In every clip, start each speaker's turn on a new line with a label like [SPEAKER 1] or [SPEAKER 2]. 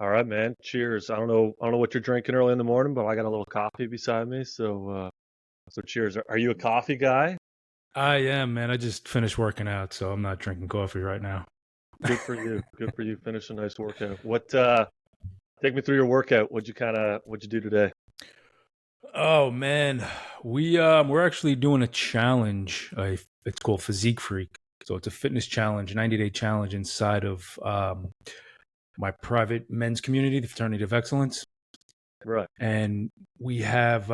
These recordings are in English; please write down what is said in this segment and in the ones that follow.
[SPEAKER 1] All right, man. Cheers. I don't know what you're drinking early in the morning, but I got a little coffee beside me. So cheers. Are you a coffee guy?
[SPEAKER 2] I am, man. I just finished working out, so I'm not drinking coffee right now.
[SPEAKER 1] Good for you. Good for you. Finish a nice workout. Take me through your workout. What'd you do today?
[SPEAKER 2] Oh man, we're actually doing a challenge. It's called Physique Freak. So it's a fitness challenge, 90-day challenge inside of my private men's community, the Fraternity of Excellence.
[SPEAKER 1] Right.
[SPEAKER 2] And we have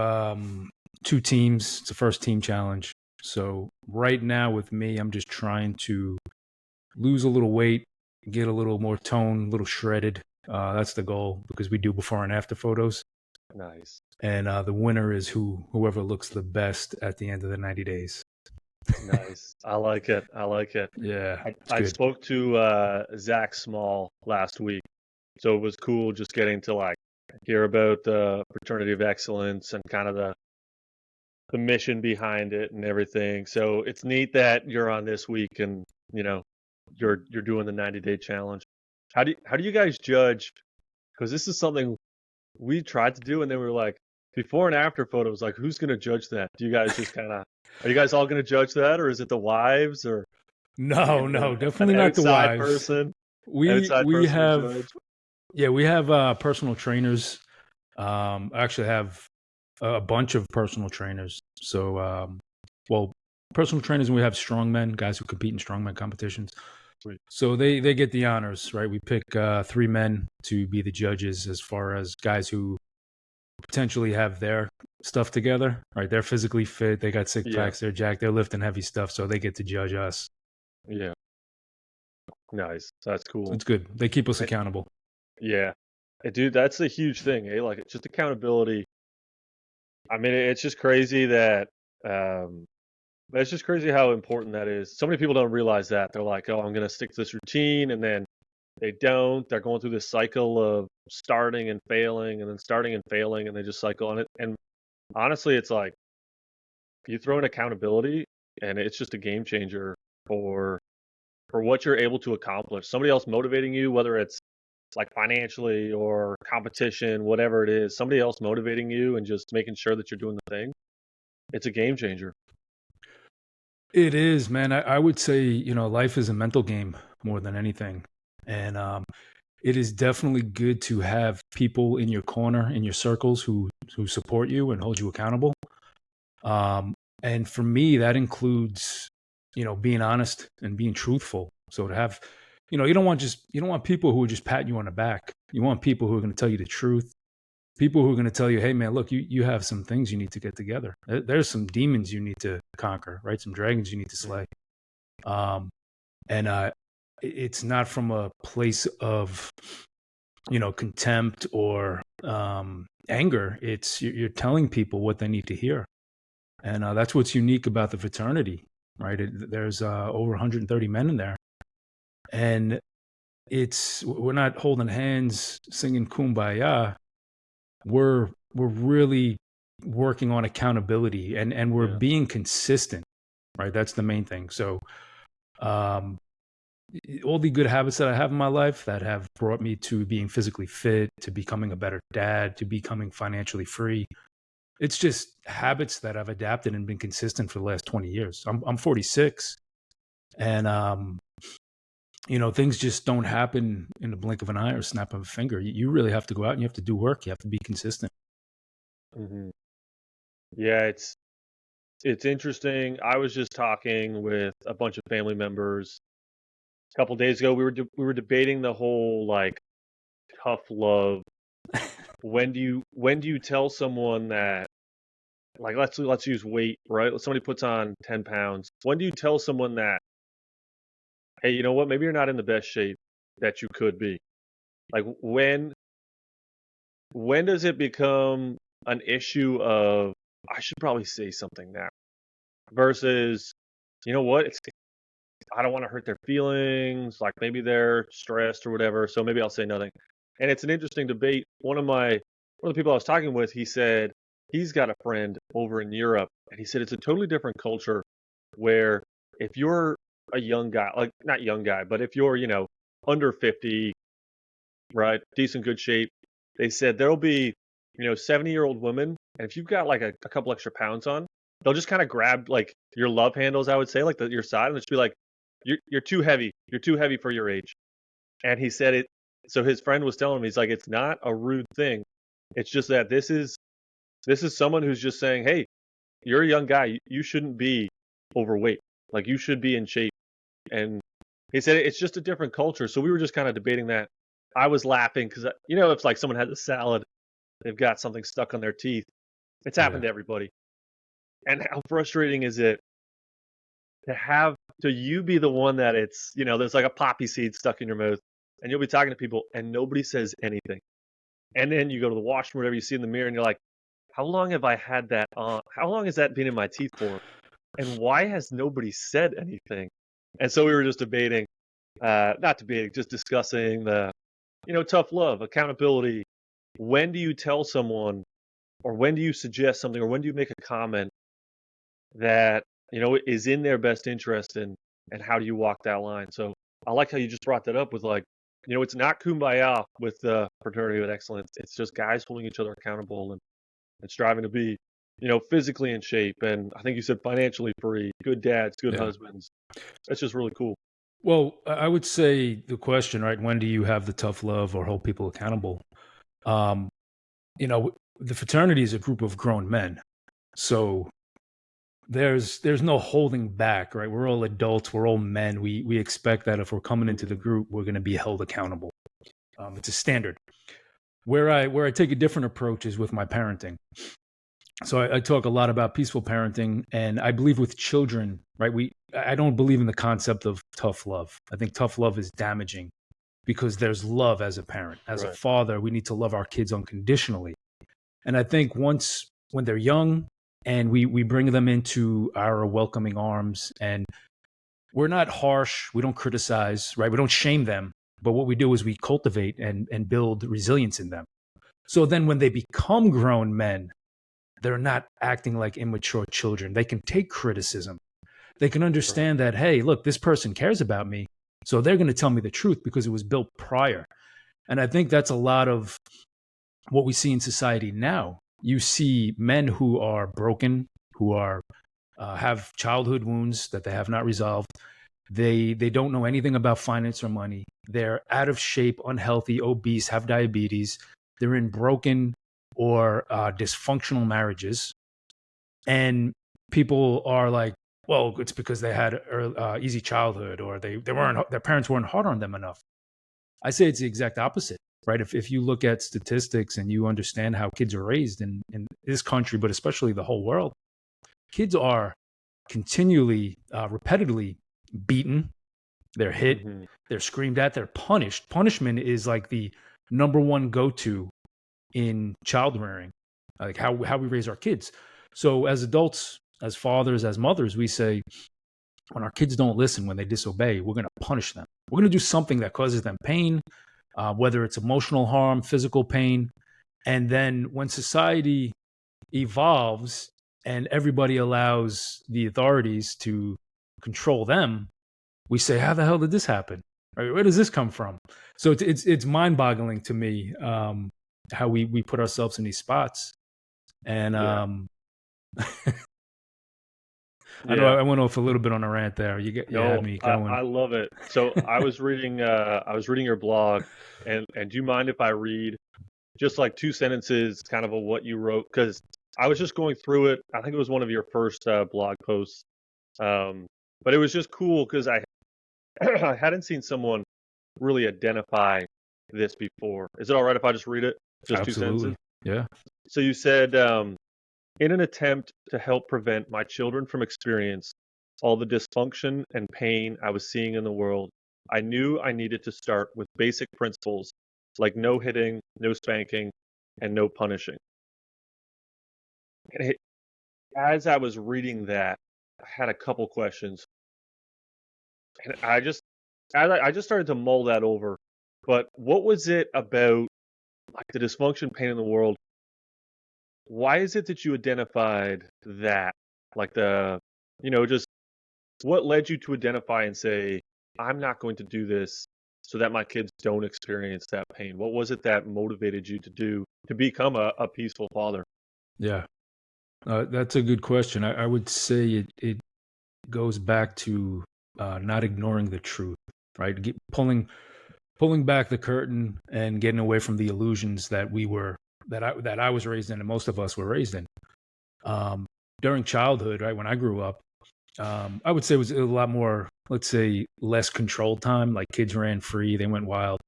[SPEAKER 2] two teams. It's a first team challenge. So right now with me, I'm just trying to lose a little weight, get a little more tone, a little shredded. That's the goal because we do before and after photos,
[SPEAKER 1] Nice.
[SPEAKER 2] and the winner is whoever looks the best at the end of the 90 days.
[SPEAKER 1] Nice. I like it. I like it.
[SPEAKER 2] Yeah,
[SPEAKER 1] I,
[SPEAKER 2] it's
[SPEAKER 1] I
[SPEAKER 2] good.
[SPEAKER 1] spoke to Zach Small last week, so it was cool just getting to like hear about the Fraternity of Excellence and kind of the mission behind it and everything. So it's neat that you're on this week and you know you're doing the 90-day challenge. How do you guys judge? Because this is something we tried to do, and then we were like, before and after photos. Like, who's gonna judge that? Do you guys just kind of are you guys all gonna judge that, or is it the wives, or do you
[SPEAKER 2] No,
[SPEAKER 1] get
[SPEAKER 2] no,
[SPEAKER 1] an
[SPEAKER 2] definitely not the
[SPEAKER 1] outside
[SPEAKER 2] wives.
[SPEAKER 1] person,
[SPEAKER 2] We we
[SPEAKER 1] to
[SPEAKER 2] have
[SPEAKER 1] judge?
[SPEAKER 2] yeah, we have personal trainers. I actually have a bunch of personal trainers. So, well, personal trainers, and we have strongmen, guys who compete in strongman competitions.
[SPEAKER 1] Sweet.
[SPEAKER 2] So they get the honors, right? We pick three men to be the judges as far as guys who potentially have their stuff together, right? They're physically fit, they got six
[SPEAKER 1] Yeah,
[SPEAKER 2] packs, they're jacked, they're lifting heavy stuff, so they get to judge us.
[SPEAKER 1] yeah, nice. That's
[SPEAKER 2] So
[SPEAKER 1] cool.
[SPEAKER 2] it's good. They keep us
[SPEAKER 1] I,
[SPEAKER 2] accountable.
[SPEAKER 1] yeah, dude, that's a huge thing, eh? Like, it's just accountability. I mean, it's just crazy that um, it's just crazy how important that is. So many people don't realize that. They're like, "Oh, I'm gonna stick to this routine," and then they don't. They're going through this cycle of starting and failing, and then starting and failing, and they just cycle on it. And honestly, it's like you throw in accountability, and it's just a game changer for for what you're able to accomplish. Somebody else motivating you, whether it's like financially or competition, whatever it is, somebody else motivating you and just making sure that you're doing the thing. It's a game changer.
[SPEAKER 2] It is, man. I would say, life is a mental game more than anything. And it is definitely good to have people in your corner, in your circles who support you and hold you accountable. Um, and for me, that includes, being honest and being truthful. So to have, you don't want people who are just patting you on the back. You want people who are going to tell you the truth. People who are going to tell you, hey man, look, you have some things you need to get together. There's some demons you need to conquer, right? Some dragons you need to
[SPEAKER 1] Mhm.
[SPEAKER 2] slay. Um, and it's not from a place of contempt or anger. It's you're telling people what they need to hear, and that's what's unique about the fraternity, right? There's over 130 men in there, and we're not holding hands singing kumbaya. We're really working on accountability, and we're
[SPEAKER 1] Yeah.
[SPEAKER 2] being consistent, right? That's the main thing. So um, all the good habits that I have in my life that have brought me to being physically fit, to becoming a better dad, to becoming financially free. It's just habits that I've adapted and been consistent for the last 20 years. I'm 46, and things just don't happen in the blink of an eye or snap of a finger. You really have to go out and you have to do work. You have to be consistent.
[SPEAKER 1] Hmm. Yeah, it's interesting. I was just talking with a bunch of family members a couple days ago. We were debating the whole like tough love. When do you tell someone that, like, let's use weight, right? Somebody puts on 10 pounds. When do you tell someone that, hey, you know what? Maybe you're not in the best shape that you could be. Like, when does it become an issue of I should probably say something now versus, you know what? It's I don't want to hurt their feelings. Like, maybe they're stressed or whatever, so maybe I'll say nothing. And it's an interesting debate. One of the people I was talking with, he said he's got a friend over in Europe, and he said it's a totally different culture where if you're a young guy, like not young guy, but if you're, under 50, right? Decent, good shape. They said there'll be, 70-year-old women, and if you've got like a couple extra pounds on, they'll just kind of grab like your love handles, I would say, like your side, and just be like, you're too heavy. You're too heavy for your age. And he said it. So his friend was telling him, he's like, it's not a rude thing. It's just that this is someone who's just saying, hey, you're a young guy. You shouldn't be overweight. Like you should be in shape. And he said it's just a different culture. So we were just kind of debating that. I was laughing because if like someone has a salad, they've got something stuck on their teeth. It's happened
[SPEAKER 2] Yeah.
[SPEAKER 1] to everybody. And how frustrating is it to have to you be the one that there's like a poppy seed stuck in your mouth, and you'll be talking to people and nobody says anything. And then you go to the washroom, whatever, you see in the mirror, and you're like, how long have I had that on? How long has that been in my teeth for? And why has nobody said anything? And so we were just debating, not debating, just discussing the, tough love, accountability. When do you tell someone, or when do you suggest something, or when do you make a comment that, is in their best interest, and how do you walk that line? So I like how you just brought that up with like, it's not kumbaya with the fraternity of excellence. It's just guys holding each other accountable and striving to be, physically in shape. And I think you said financially free, good dads, good
[SPEAKER 2] Yeah.
[SPEAKER 1] husbands. That's just really cool.
[SPEAKER 2] Well, I would say the question, right? When do you have the tough love or hold people accountable? Um, the fraternity is a group of grown men, so there's no holding back, right? We're all adults, we're all men. We expect that if we're coming into the
[SPEAKER 1] Mhm.
[SPEAKER 2] group, we're going to be held accountable. It's a standard. Where I take a different approach is with my parenting. So I talk a lot about peaceful parenting, and I believe with children, right? I don't believe in the concept of tough love. I think tough love is damaging because there's love as a parent. As a
[SPEAKER 1] Right.
[SPEAKER 2] father, we need to love our kids unconditionally. And I think when they're young and we bring them into our welcoming arms, and we're not harsh, we don't criticize, right? We don't shame them, but what we do is we cultivate and build resilience in them. So then when they become grown men, they're not acting like immature children. They can take criticism. They can
[SPEAKER 1] Right.
[SPEAKER 2] understand that, hey, look, this person cares about me. So they're going to tell me the truth because it was built prior. And I think that's a lot of what we see in society now. You see men who are broken, who are have childhood wounds that they have not resolved. They don't know anything about finance or money. They're out of shape, unhealthy, obese, have diabetes. They're in broken or dysfunctional marriages, and people are like, well, it's because they had easy childhood, or they weren't, their parents weren't hard on them enough. I say it's the exact opposite, right? If you look at statistics and you understand how kids are raised in this country, but especially the whole world, kids are continually, repetitively beaten. They're hit,
[SPEAKER 1] Hmm.
[SPEAKER 2] they're screamed at, they're punished. Punishment is like the number one go-to in child rearing, like how we raise our kids. So as adults, as fathers, as mothers, we say when our kids don't listen, when they disobey, we're going to punish them. We're going to do something that causes them pain, whether it's emotional harm, physical pain. And then when society evolves and everybody allows the authorities to control them, we say, how the hell did this happen? Right? Where does this come from? So it's mind-boggling to me, how we put ourselves in these spots. And
[SPEAKER 1] Yeah.
[SPEAKER 2] I know
[SPEAKER 1] Yeah.
[SPEAKER 2] I went off a little bit on a rant there. You had
[SPEAKER 1] No,
[SPEAKER 2] me
[SPEAKER 1] I,
[SPEAKER 2] going.
[SPEAKER 1] I love it. So I was reading your blog, and do you mind if I read just like two sentences kind of what you wrote? Because I was just going through it. I think it was one of your first blog posts. Um, but it was just cool because I I hadn't seen someone really identify this before. Is it all right if I just read it? Just two sentences?
[SPEAKER 2] Absolutely. Yeah.
[SPEAKER 1] So you said, in an attempt to help prevent my children from experience all the dysfunction and pain I was seeing in the world, I knew I needed to start with basic principles like no hitting, no spanking, and no punishing. And as I was reading that, I had a couple questions, and I just started to mull that over. But what was it about like the dysfunction, pain in the world? Why is it that you identified that? Like just what led you to identify and say, I'm not going to do this so that my kids don't experience that pain? What was it that motivated you to become a peaceful father?
[SPEAKER 2] Yeah, that's a good question. I would say it goes back to not ignoring the truth, right? Pulling back the curtain and getting away from the illusions that I was raised in, and most of us were raised in. Um, During childhood, right when I grew up, I would say it was a lot more, let's say, less controlled time. Like kids ran free, they went wild.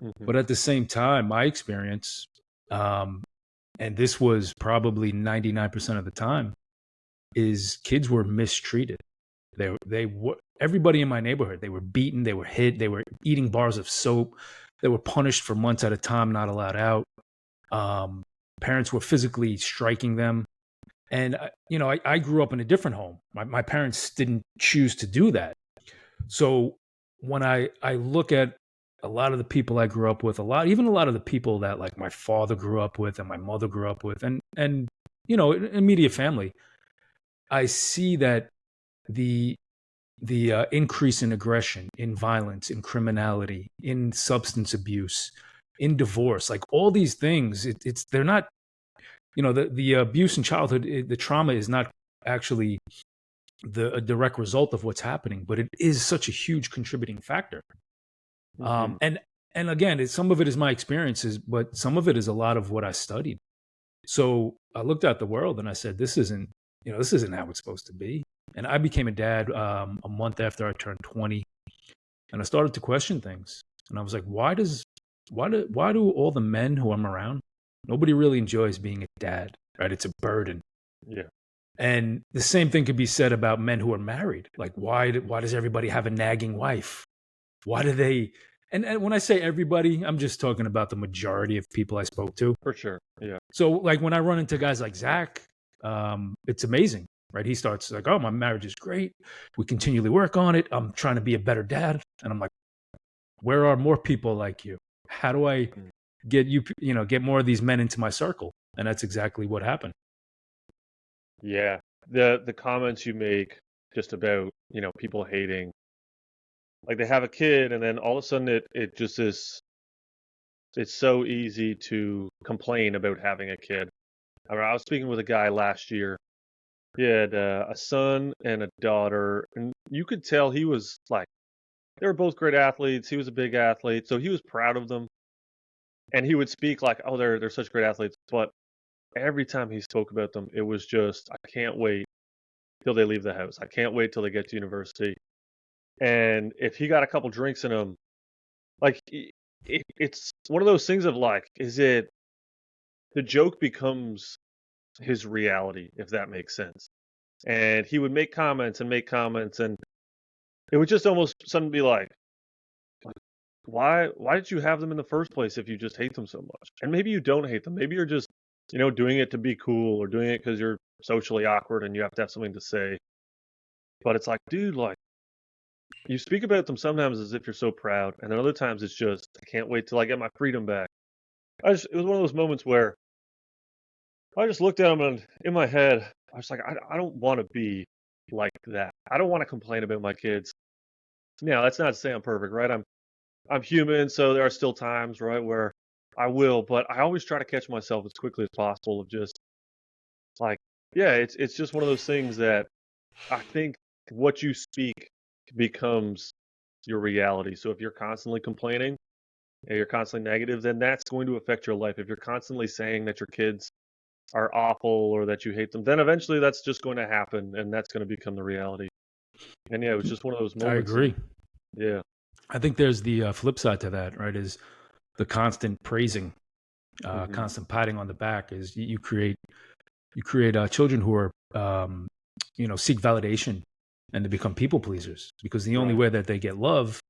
[SPEAKER 1] Hmm.
[SPEAKER 2] But at the same time, my experience, um, and this was probably 99% of the time, is kids were mistreated. They were everybody in my neighborhood. They were beaten. They were hit. They were eating bars of soap. They were punished for months at a time, not allowed out. Um, Parents were physically striking them. And I grew up in a different home. My parents didn't choose to do that. So when I look at a lot of the people I grew up with, even a lot of the people that like my father grew up with and my mother grew up with, and immediate family, I see that the increase in aggression, in violence, in criminality, in substance abuse, in divorce, like all these things, they're not, the abuse in childhood, the trauma is not actually a direct result of what's happening, but it is such a huge contributing factor.
[SPEAKER 1] Hmm.
[SPEAKER 2] And again, some of it is my experiences, but some of it is a lot of what I studied. So I looked at the world and I said, this isn't how it's supposed to be. And I became a dad a month after I turned 20, and I started to question things. And I was like, why do all the men who I'm around, nobody really enjoys being a dad, right? It's a burden.
[SPEAKER 1] Yeah,
[SPEAKER 2] And the same thing could be said about men who are married. Like, why does everybody have a nagging wife? Why do they? And when I say everybody, I'm just talking about the majority of people I spoke to.
[SPEAKER 1] for sure. Yeah.
[SPEAKER 2] So, like, when I run into guys like Zach, it's amazing, right? He starts like, "Oh, my marriage is great. We continually work on it. I'm trying to be a better dad." And I'm like, "Where are more people like you? How do I
[SPEAKER 1] Mm.
[SPEAKER 2] get more of these men into my circle?" And that's exactly what happened.
[SPEAKER 1] Yeah. The comments you make just about, people hating, like they have a kid and then all of a sudden it just is it's so easy to complain about having a kid. I was speaking with a guy last year. He had a son and a daughter, and you could tell he was like, they were both great athletes. He was a big athlete, so he was proud of them. And he would speak like, "Oh, they're such great athletes." But every time he spoke about them, it was just, "I can't wait till they leave the house. I can't wait till they get to university." And if he got a couple drinks in him, like it's one of those things of like, is it the joke becomes his reality, if that makes sense. And he would make comments, and it would just almost suddenly be like, why did you have them in the first place if you just hate them so much? And maybe you don't hate them. Maybe you're just, doing it to be cool or doing it because you're socially awkward and you have to have something to say. But it's like, dude, like you speak about them sometimes as if you're so proud, and then other times it's just, I can't wait till I get my freedom back. It was one of those moments where I just looked at him and in my head, I was like, I don't want to be like that. I don't want to complain about my kids. Now, that's not to say I'm perfect, right? I'm human, so there are still times, right, where I will, but I always try to catch myself as quickly as possible of just like, yeah, it's just one of those things that I think what you speak becomes your reality. So if you're constantly complaining and you're constantly negative, then that's going to affect your life. If you're constantly saying that your kids are awful or that you hate them, then eventually that's just going to happen and that's going to become the reality. And yeah, it was just one of those
[SPEAKER 2] I
[SPEAKER 1] moments. And
[SPEAKER 2] agree.
[SPEAKER 1] yeah.
[SPEAKER 2] I think there's the flip side to that, right? Is the constant praising,
[SPEAKER 1] Hmm.
[SPEAKER 2] constant patting on the back. Is you create children who are seek validation and they become people pleasers because the only
[SPEAKER 1] Right.
[SPEAKER 2] way that they get love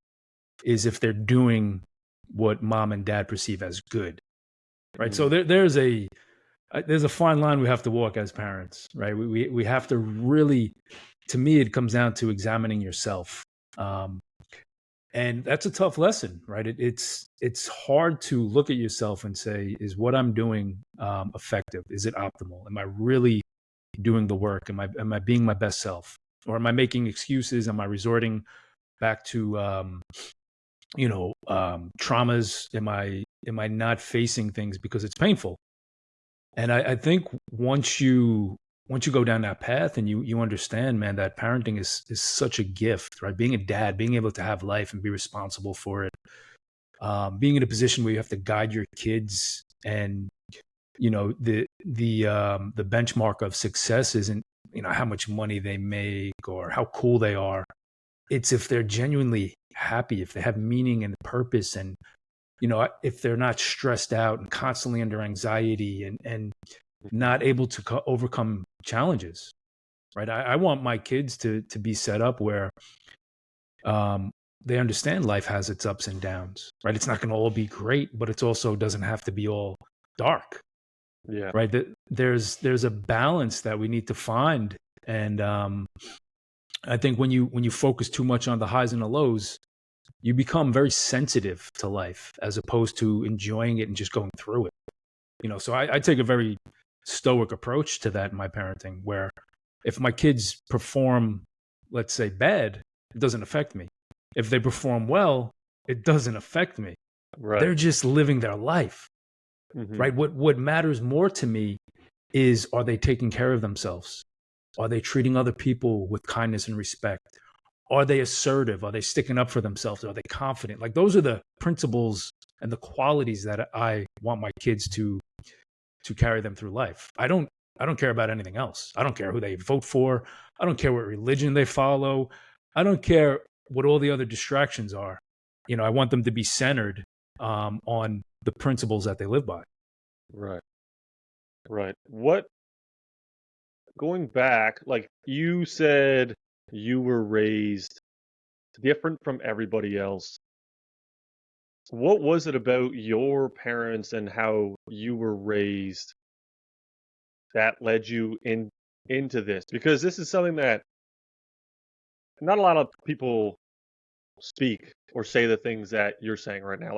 [SPEAKER 2] is if they're doing what mom and dad perceive as good, right? So
[SPEAKER 1] Mm.
[SPEAKER 2] there's a fine line we have to walk as parents, right? We have to really, to me, it comes down to examining yourself. Um, and that's a tough lesson, right? It's hard to look at yourself and say, is what I'm doing effective? Is it optimal? Am I really doing the work? Am I being my best self, or am I making excuses? Am I resorting back to traumas? Am I not facing things because it's painful? And I think once you go down that path and you understand, man, that parenting is such a gift, right? Being a dad, being able to have life and be responsible for it, being in a position where you have to guide your kids, and the benchmark of success isn't how much money they make or how cool they are. It's if they're genuinely happy, if they have meaning and purpose, and if they're not stressed out and constantly under anxiety, and not able to overcome challenges, right? I want my kids to be set up where um, they understand life has its ups and downs, right? It's not going to all be great, but it also doesn't have to be all dark,
[SPEAKER 1] Yeah.
[SPEAKER 2] right? That there's a balance that we need to find, and I think when you focus too much on the highs and the lows, you become very sensitive to life as opposed to enjoying it and just going through it. So I take a very stoic approach to that in my parenting, where if my kids perform, let's say, bad, it doesn't affect me. If they perform well, it doesn't affect me.
[SPEAKER 1] Right.
[SPEAKER 2] They're just living their life,
[SPEAKER 1] Hmm.
[SPEAKER 2] right? What matters more to me is, are they taking care of themselves? Are they treating other people with kindness and respect? Are they assertive? Are they sticking up for themselves? Are they confident? Like, those are the principles and the qualities that I want my kids to carry them through life. I don't care about anything else. I don't care who they vote for. I don't care what religion they follow. I don't care what all the other distractions are. I want them to be centered on the principles that they live by.
[SPEAKER 1] Right. Right. What Going back, like you said, you were raised different from everybody else. What was it about your parents and how you were raised that led you into this? Because this is something that not a lot of people speak or say the things that you're saying right now.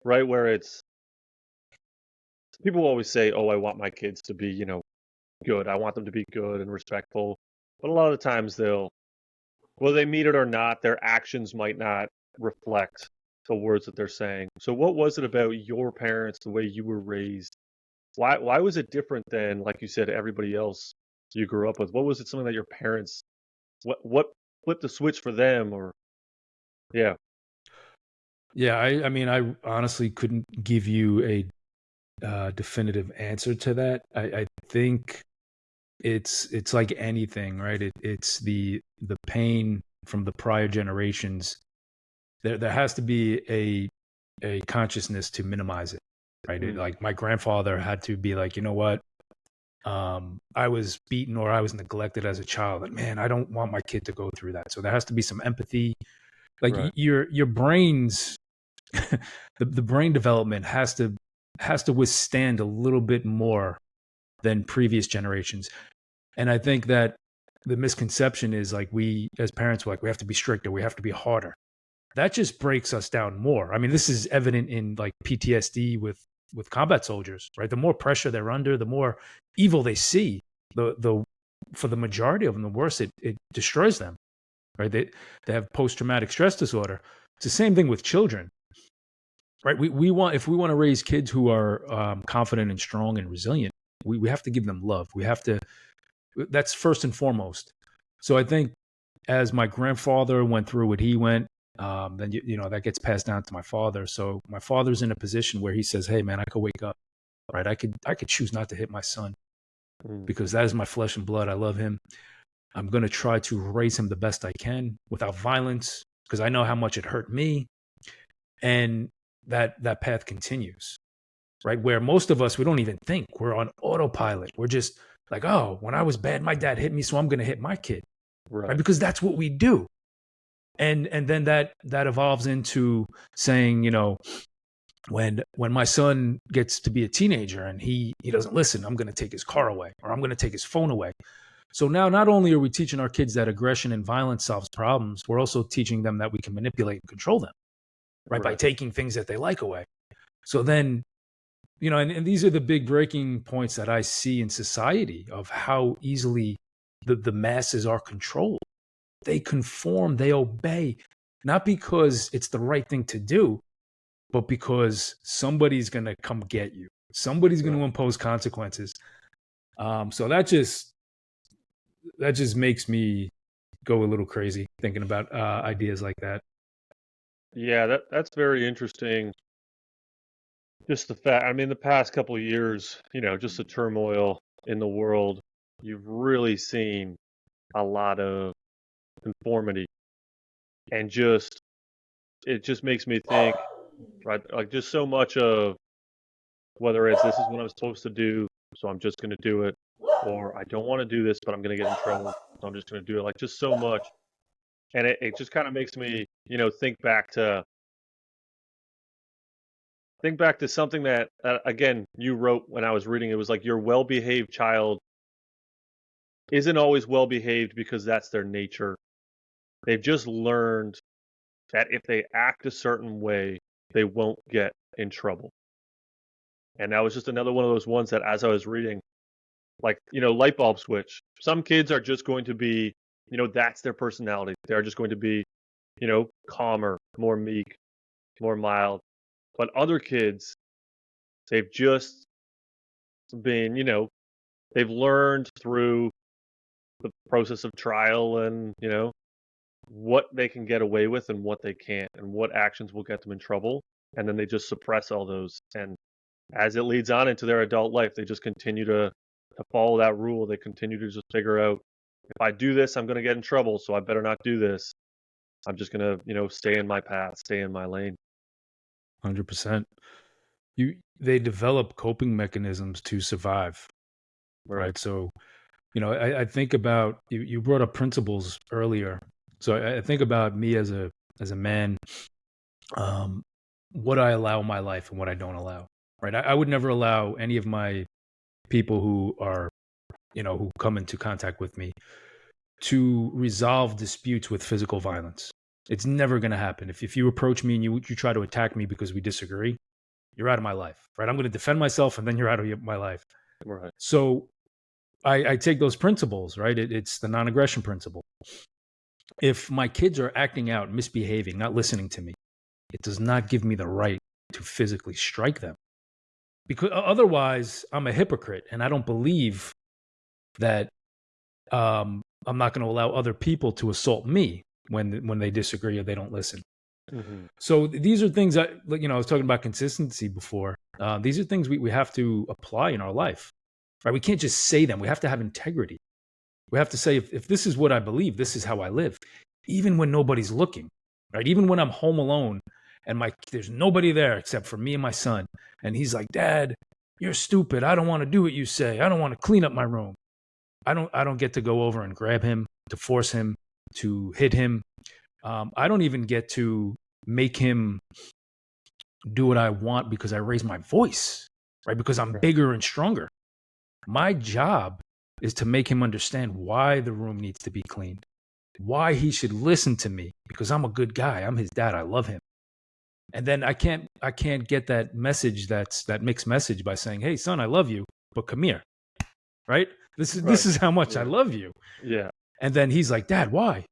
[SPEAKER 1] Right where it's people always say, "Oh, I want my kids to be, good. I want them to be good and respectful." But a lot of the times whether they mean it or not, their actions might not reflect the words that they're saying. So what was it about your parents, the way you were raised? Why was it different than, like you said, everybody else you grew up with? What was it something that your parents what flipped the switch for them, or yeah.
[SPEAKER 2] Yeah, I mean, I honestly couldn't give you a definitive answer to that. I think it's like anything, right? It's the pain from the prior generations. There has to be a consciousness to minimize it, right?
[SPEAKER 1] Mm,
[SPEAKER 2] Like, my grandfather had to be like, you know what? I was beaten or I was neglected as a child. Like, man, I don't want my kid to go through that. So there has to be some empathy. Like,
[SPEAKER 1] right.
[SPEAKER 2] your brains, the brain development has to withstand a little bit more than previous generations. And I think that the misconception is, like, we as parents, we're like, we have to be stricter, we have to be harder. That just breaks us down more. I mean, this is evident in, like, PTSD with combat soldiers, right? The more pressure they're under, the more evil they see. The For the majority of them, the worse it destroys them, right? They have post traumatic stress disorder. It's the same thing with children, right? We want If we want to raise kids who are confident and strong and resilient, we have to give them love. We have to. That's first and foremost. So I think, as my grandfather went through what he went, then that gets passed down to my father. So my father's in a position where he says, "Hey, man, I could wake up, right? I could choose not to hit my son
[SPEAKER 1] Mm,
[SPEAKER 2] because that is my flesh and blood. I love him. I'm going to try to raise him the best I can without violence because I know how much it hurt me." And that path continues, right? Where most of us, we don't even think. We're on autopilot. We're just like, oh, when I was bad, my dad hit me, so I'm going to hit my kid, right?
[SPEAKER 1] right.
[SPEAKER 2] Because that's what we do. And then that evolves into saying, when my son gets to be a teenager and he doesn't listen, I'm going to take his car away, or I'm going to take his phone away. So now, not only are we teaching our kids that aggression and violence solves problems, we're also teaching them that we can manipulate and control them, right? By
[SPEAKER 1] Right.
[SPEAKER 2] taking things that they like away. So then, and these are the big breaking points that I see in society of how easily the masses are controlled. They conform, they obey. not because it's the right thing to do, but because somebody's going to come get you. Somebody's going
[SPEAKER 1] Right.
[SPEAKER 2] to impose consequences. So that just makes me go a little crazy thinking about ideas like that.
[SPEAKER 1] Yeah, that's very interesting. Just the fact, I mean, the past couple of years, just the turmoil in the world, you've really seen a lot of conformity, and just it just makes me think, right? Like just so much of whether it's this is what I'm supposed to do, so I'm just going to do it, or I don't want to do this, but I'm going to get in trouble, so I'm just going to do it. Like just so much, and it just kind of makes me, think back to something that again you wrote when I was reading. It was like your well-behaved child isn't always well-behaved because that's their nature. They've just learned that if they act a certain way, they won't get in trouble. And that was just another one of those ones that as I was reading, like, light bulb switch. Some kids are just going to be, that's their personality. They're just going to be, calmer, more meek, more mild. But other kids, they've just been, they've learned through the process of trial and, what they can get away with and what they can't and what actions will get them in trouble. And then they just suppress all those. And as it leads on into their adult life, they just continue to follow that rule. They continue to just figure out, if I do this, I'm going to get in trouble, so I better not do this. I'm just going to, stay in my path, stay in my lane.
[SPEAKER 2] 100%. They develop coping mechanisms to survive,
[SPEAKER 1] Right.
[SPEAKER 2] right? So, I think about you brought up principles earlier. So I think about me as a man, um, what I allow in my life and what I don't allow. Right. I would never allow any of my people who are, who come into contact with me to resolve disputes with physical violence. It's never going to happen. If you approach me and you try to attack me because we disagree, you're out of my life, right? I'm going to defend myself and then you're out of my life.
[SPEAKER 1] Right.
[SPEAKER 2] So I take those principles, right? It's the non aggression principle. If my kids are acting out, misbehaving, not listening to me, it does not give me the right to physically strike them. Because otherwise, I'm a hypocrite and I don't believe that I'm not going to allow other people to assault me when they disagree or they don't listen.
[SPEAKER 1] Hmm.
[SPEAKER 2] So these are things that, I was talking about consistency before. These are things we have to apply in our life, right? We can't just say them. We have to have integrity. We have to say, if this is what I believe, this is how I live, even when nobody's looking, right? Even when I'm home alone and there's nobody there except for me and my son. And he's like, Dad, you're stupid. I don't want to do what you say. I don't want to clean up my room. I don't get to go over and grab him, to force him, to hit him. I don't even get to make him do what I want because I raise my voice, right? Because I'm
[SPEAKER 1] Right.
[SPEAKER 2] bigger and stronger. My job is to make him understand why the room needs to be cleaned, why he should listen to me because I'm a good guy. I'm his dad. I love him. And then I can't get that message, that mixed message, by saying, "Hey son, I love you, but come here." Right? This is
[SPEAKER 1] Right.
[SPEAKER 2] this is how much I
[SPEAKER 1] Yeah.
[SPEAKER 2] love you.
[SPEAKER 1] Yeah.
[SPEAKER 2] And then he's like, "Dad, why?"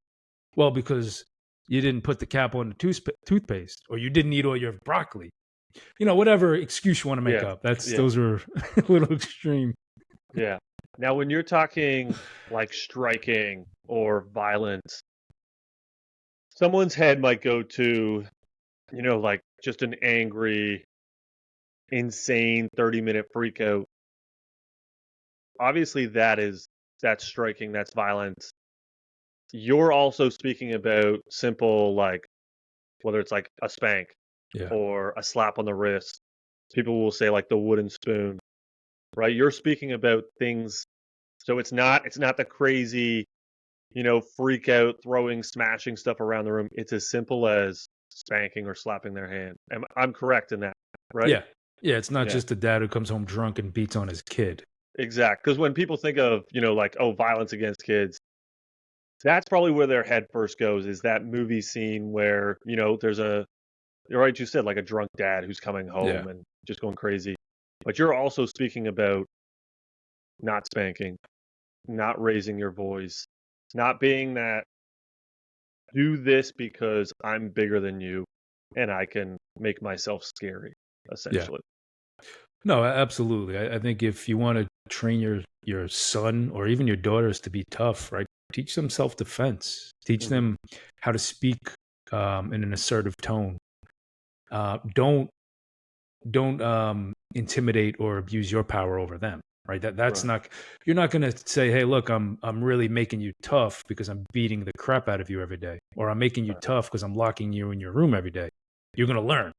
[SPEAKER 2] Well, because you didn't put the cap on the toothpaste, or you didn't eat all your broccoli. Whatever excuse you want to make
[SPEAKER 1] Yeah.
[SPEAKER 2] up. That's
[SPEAKER 1] Yeah.
[SPEAKER 2] those are a little extreme.
[SPEAKER 1] Yeah. Now, when you're talking like striking or violence, someone's head might go to, like just an angry, insane 30-minute freak out. Obviously, that's striking, that's violence. You're also speaking about simple, like whether it's like a spank
[SPEAKER 2] Yeah.
[SPEAKER 1] or a slap on the wrist. People will say like the wooden spoon, right? You're speaking about things, so it's not the crazy, freak out, throwing, smashing stuff around the room. It's as simple as spanking or slapping their hand. I'm correct in that, right?
[SPEAKER 2] Yeah. Yeah. It's not
[SPEAKER 1] Yeah,
[SPEAKER 2] just a dad who comes home drunk and beats on his kid.
[SPEAKER 1] exact. Because when people think of, like, oh, violence against kids, that's probably where their head first goes, is that movie scene where, there's you're right, you said like a drunk dad who's coming
[SPEAKER 2] Yeah.
[SPEAKER 1] home and just going crazy. But you're also speaking about not spanking, not raising your voice, not being that do this because I'm bigger than you and I can make myself scary,
[SPEAKER 2] Yeah.
[SPEAKER 1] essentially.
[SPEAKER 2] No, absolutely. I think if you want to train your son or even your daughters to be tough, right? Teach them self defense. Teach
[SPEAKER 1] Hmm.
[SPEAKER 2] them how to speak in an assertive tone. Don't intimidate or abuse your power over them. Right. That's
[SPEAKER 1] Right.
[SPEAKER 2] not. You're not going to say, "Hey, look, I'm really making you tough because I'm beating the crap out of you every day, or I'm making you
[SPEAKER 1] Right.
[SPEAKER 2] tough because I'm locking you in your room every day." You're going to learn.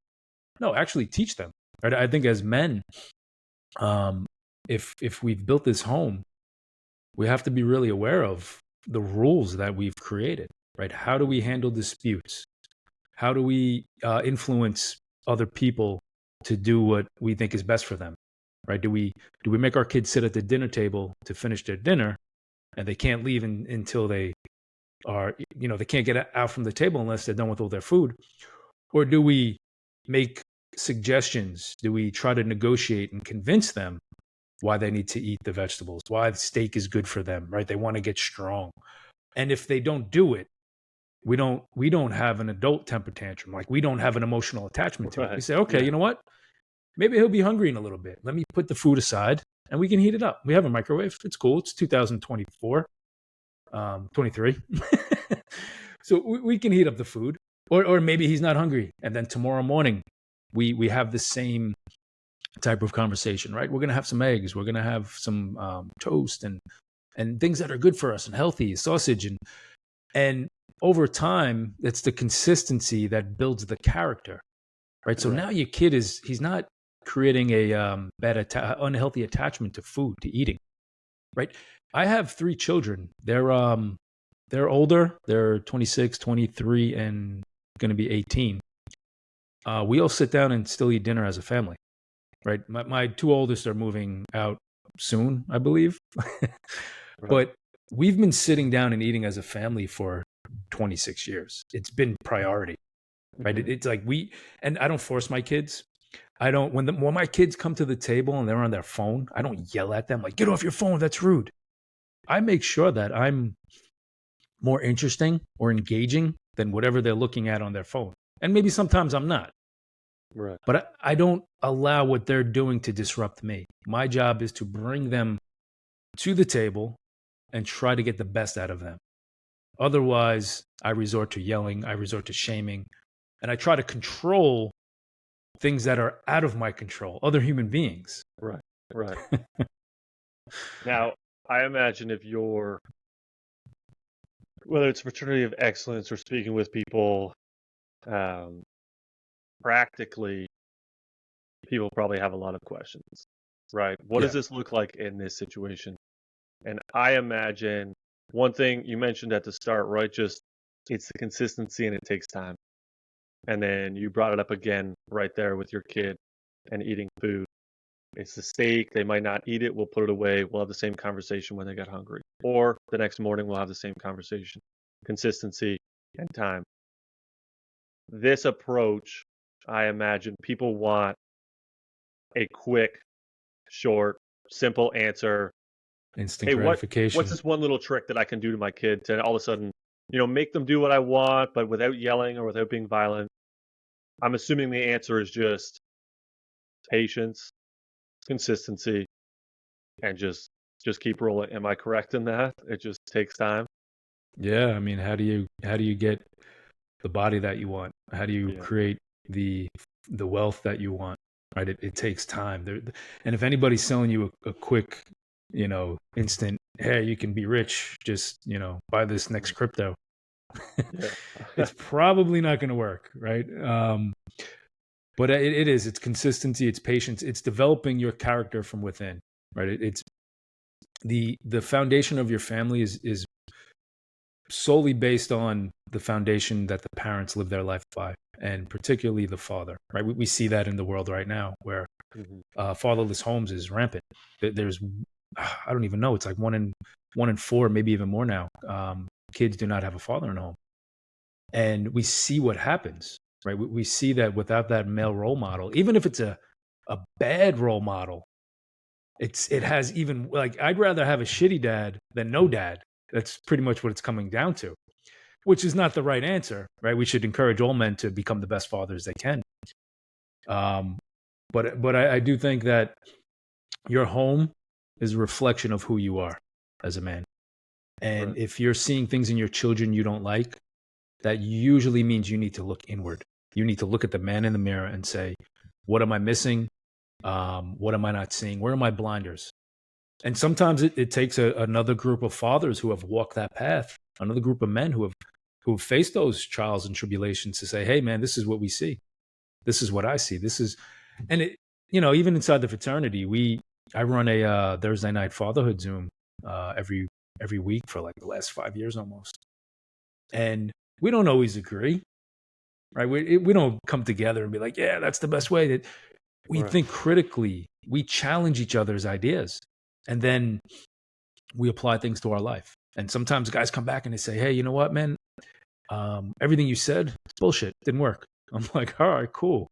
[SPEAKER 2] No, actually, teach them. Right. I think as men, um, if we've built this home, we have to be really aware of the rules that we've created. Right? How do we
[SPEAKER 1] Hmm.
[SPEAKER 2] handle disputes? How do we influence other people to do what we think is best for them? Right? Do we make our kids sit at the dinner table to finish their dinner, and they can't leave until they are, they can't get out from the table unless they're done with all their food? Or do we make suggestions? Do we try to negotiate and convince them why they need to eat the vegetables, why steak is good for them, right? They want to get strong. And if they don't do it, we don't have an adult temper tantrum. Like, we don't have an emotional attachment to it. We
[SPEAKER 1] Right.
[SPEAKER 2] say, okay,
[SPEAKER 1] Yeah.
[SPEAKER 2] you know what? Maybe he'll be hungry in a little bit. Let me put the food aside and we can heat it up. We have a microwave. It's cool. It's 2024, 23. So we can heat up the food. Or maybe he's not hungry. And then tomorrow morning, we have the same type of conversation, right? We're going to have some eggs. We're going to have some toast and things that are good for us and healthy, sausage. And over time, it's the consistency that builds the character, right? So
[SPEAKER 1] Right.
[SPEAKER 2] now your kid he's not creating a unhealthy attachment to food, to eating, right? I have 3 children. They're older. They're 26, 23, and going to be 18. We all sit down and still eat dinner as a family, right? My 2 oldest are moving out soon, I believe.
[SPEAKER 1] Right.
[SPEAKER 2] But we've been sitting down and eating as a family for 26 years. It's been priority, right?
[SPEAKER 1] Hmm.
[SPEAKER 2] It's like and I don't force my kids. I don't, when my kids come to the table and they're on their phone, I don't yell at them like, get off your phone. That's rude. I make sure that I'm more interesting or engaging than whatever they're looking at on their phone. And maybe sometimes I'm not,
[SPEAKER 1] Right.
[SPEAKER 2] but I don't allow what they're doing to disrupt me. My job is to bring them to the table and try to get the best out of them. Otherwise, I resort to yelling, I resort to shaming, and I try to control things that are out of my control, other human beings.
[SPEAKER 1] Right. Right. Now, I imagine if you're, whether it's fraternity of excellence or speaking with people, um, practically, people probably have a lot of questions, right? What does
[SPEAKER 2] Yeah,
[SPEAKER 1] this look like in this situation? And I imagine one thing you mentioned at the start, right? Just it's the consistency and it takes time. And then you brought it up again right there with your kid and eating food. It's the steak. They might not eat it. We'll put it away. We'll have the same conversation when they get hungry. Or the next morning, we'll have the same conversation. Consistency and time. This approach, I imagine people want a quick, short, simple answer.
[SPEAKER 2] instant
[SPEAKER 1] Hey, what's
[SPEAKER 2] gratification.
[SPEAKER 1] this one little trick that I can do to my kid to all of a sudden, make them do what I want, but without yelling or without being violent? I'm assuming the answer is just patience, consistency, and just keep rolling. Am I correct in that? It just takes time.
[SPEAKER 2] Yeah, I mean, how do you get the body that you want? How do you
[SPEAKER 1] Yeah.
[SPEAKER 2] create the the wealth that you want? Right? It takes time. And if anybody's selling you a quick, instant, hey, you can be rich, just buy this next
[SPEAKER 1] Mm.
[SPEAKER 2] crypto.
[SPEAKER 1] Yeah.
[SPEAKER 2] It's probably not going to work, right? But it is. It's consistency. It's patience. It's developing your character from within, right? It's the foundation of your family is solely based on the foundation that the parents live their life by, and particularly the father, right? We see that in the world right now, where
[SPEAKER 1] Mhm.
[SPEAKER 2] fatherless homes is rampant. There's, I don't even know. It's like one in four, maybe even more now. Kids do not have a father in home, and we see what happens, right? We see that without that male role model, even if it's a bad role model, it has even, like, I'd rather have a shitty dad than no dad. That's pretty much what it's coming down to. which is not the right answer, right? We should encourage all men to become the best fathers they can. Um, but I do think that your home is a reflection of who you are as a man. And
[SPEAKER 1] Right.
[SPEAKER 2] if you're seeing things in your children you don't like, that usually means you need to look inward. You need to look at the man in the mirror and say, what am I missing? What am I not seeing? Where are my blinders? And sometimes it takes another group of fathers who have walked that path, another group of men who have faced those trials and tribulations to say, hey, man, this is what we see. This is what I see. This is, and it, even inside the fraternity, I run a Thursday night fatherhood Zoom every week for like the last 5 years almost, and we don't always agree, right? We don't come together and be like, yeah, that's the best way. That we
[SPEAKER 1] Right.
[SPEAKER 2] think critically, we challenge each other's ideas, and then we apply things to our life. And sometimes guys come back and they say, hey, you know what, man? Everything you said, it's bullshit. Didn't work. I'm like, all right, cool.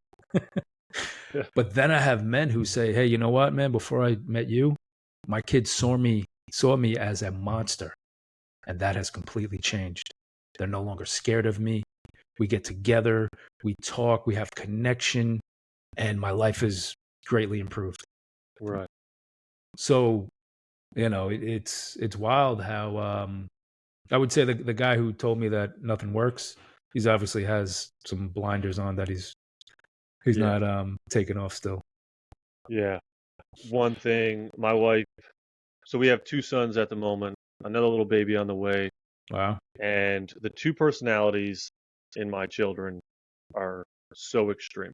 [SPEAKER 1] Yeah.
[SPEAKER 2] But then I have men who say, hey, you know what, man? Before I met you, my kids saw me as a monster. And that has completely changed. They're no longer scared of me. We get together, we talk, we have connection, and my life is greatly improved.
[SPEAKER 1] Right.
[SPEAKER 2] So, it's wild how I would say the guy who told me that nothing works, he's obviously has some blinders on that he's
[SPEAKER 1] Yeah.
[SPEAKER 2] not taking off still.
[SPEAKER 1] Yeah. One thing, my wife. So we have two sons at the moment, another little baby on the way,
[SPEAKER 2] Wow.
[SPEAKER 1] and the two personalities in my children are so extreme.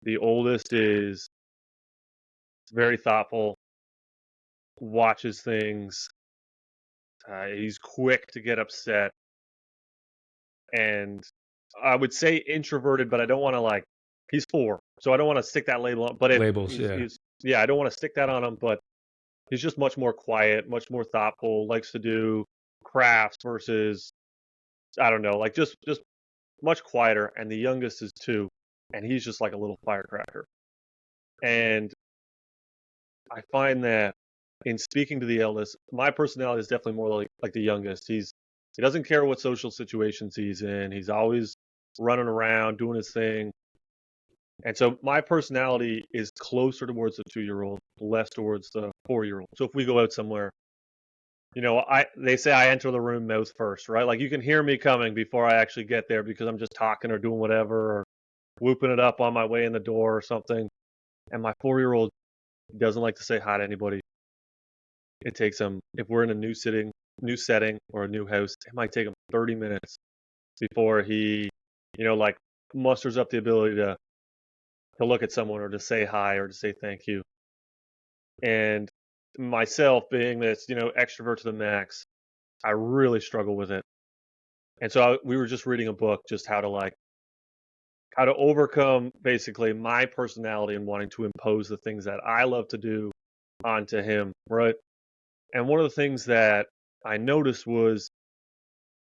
[SPEAKER 1] The oldest is very thoughtful, watches things. He's quick to get upset, and I would say introverted, but I don't want to like. He's 4, so I don't want to stick that label on. But if
[SPEAKER 2] Labels, yeah.
[SPEAKER 1] yeah, I don't want to stick that on him. But he's just much more quiet, much more thoughtful. Likes to do crafts versus I don't know, like just much quieter. And the youngest is 2, and he's just like a little firecracker. And I find that in speaking to the eldest, my personality is definitely more like the youngest. He doesn't care what social situations he's in. He's always running around doing his thing. And so my personality is closer towards the 2-year-old, less towards the 4-year-old. So if we go out somewhere, they say I enter the room mouth first, right? Like you can hear me coming before I actually get there because I'm just talking or doing whatever or whooping it up on my way in the door or something. And my 4-year-old doesn't like to say hi to anybody. It takes him, if we're in a new setting or a new house, it might take him 30 minutes before he, like musters up the ability to look at someone or to say hi or to say thank you. And myself being this, extrovert to the max, I really struggle with it. And so we were just reading a book, just how to overcome basically my personality and wanting to impose the things that I love to do onto him, right? And one of the things that I noticed was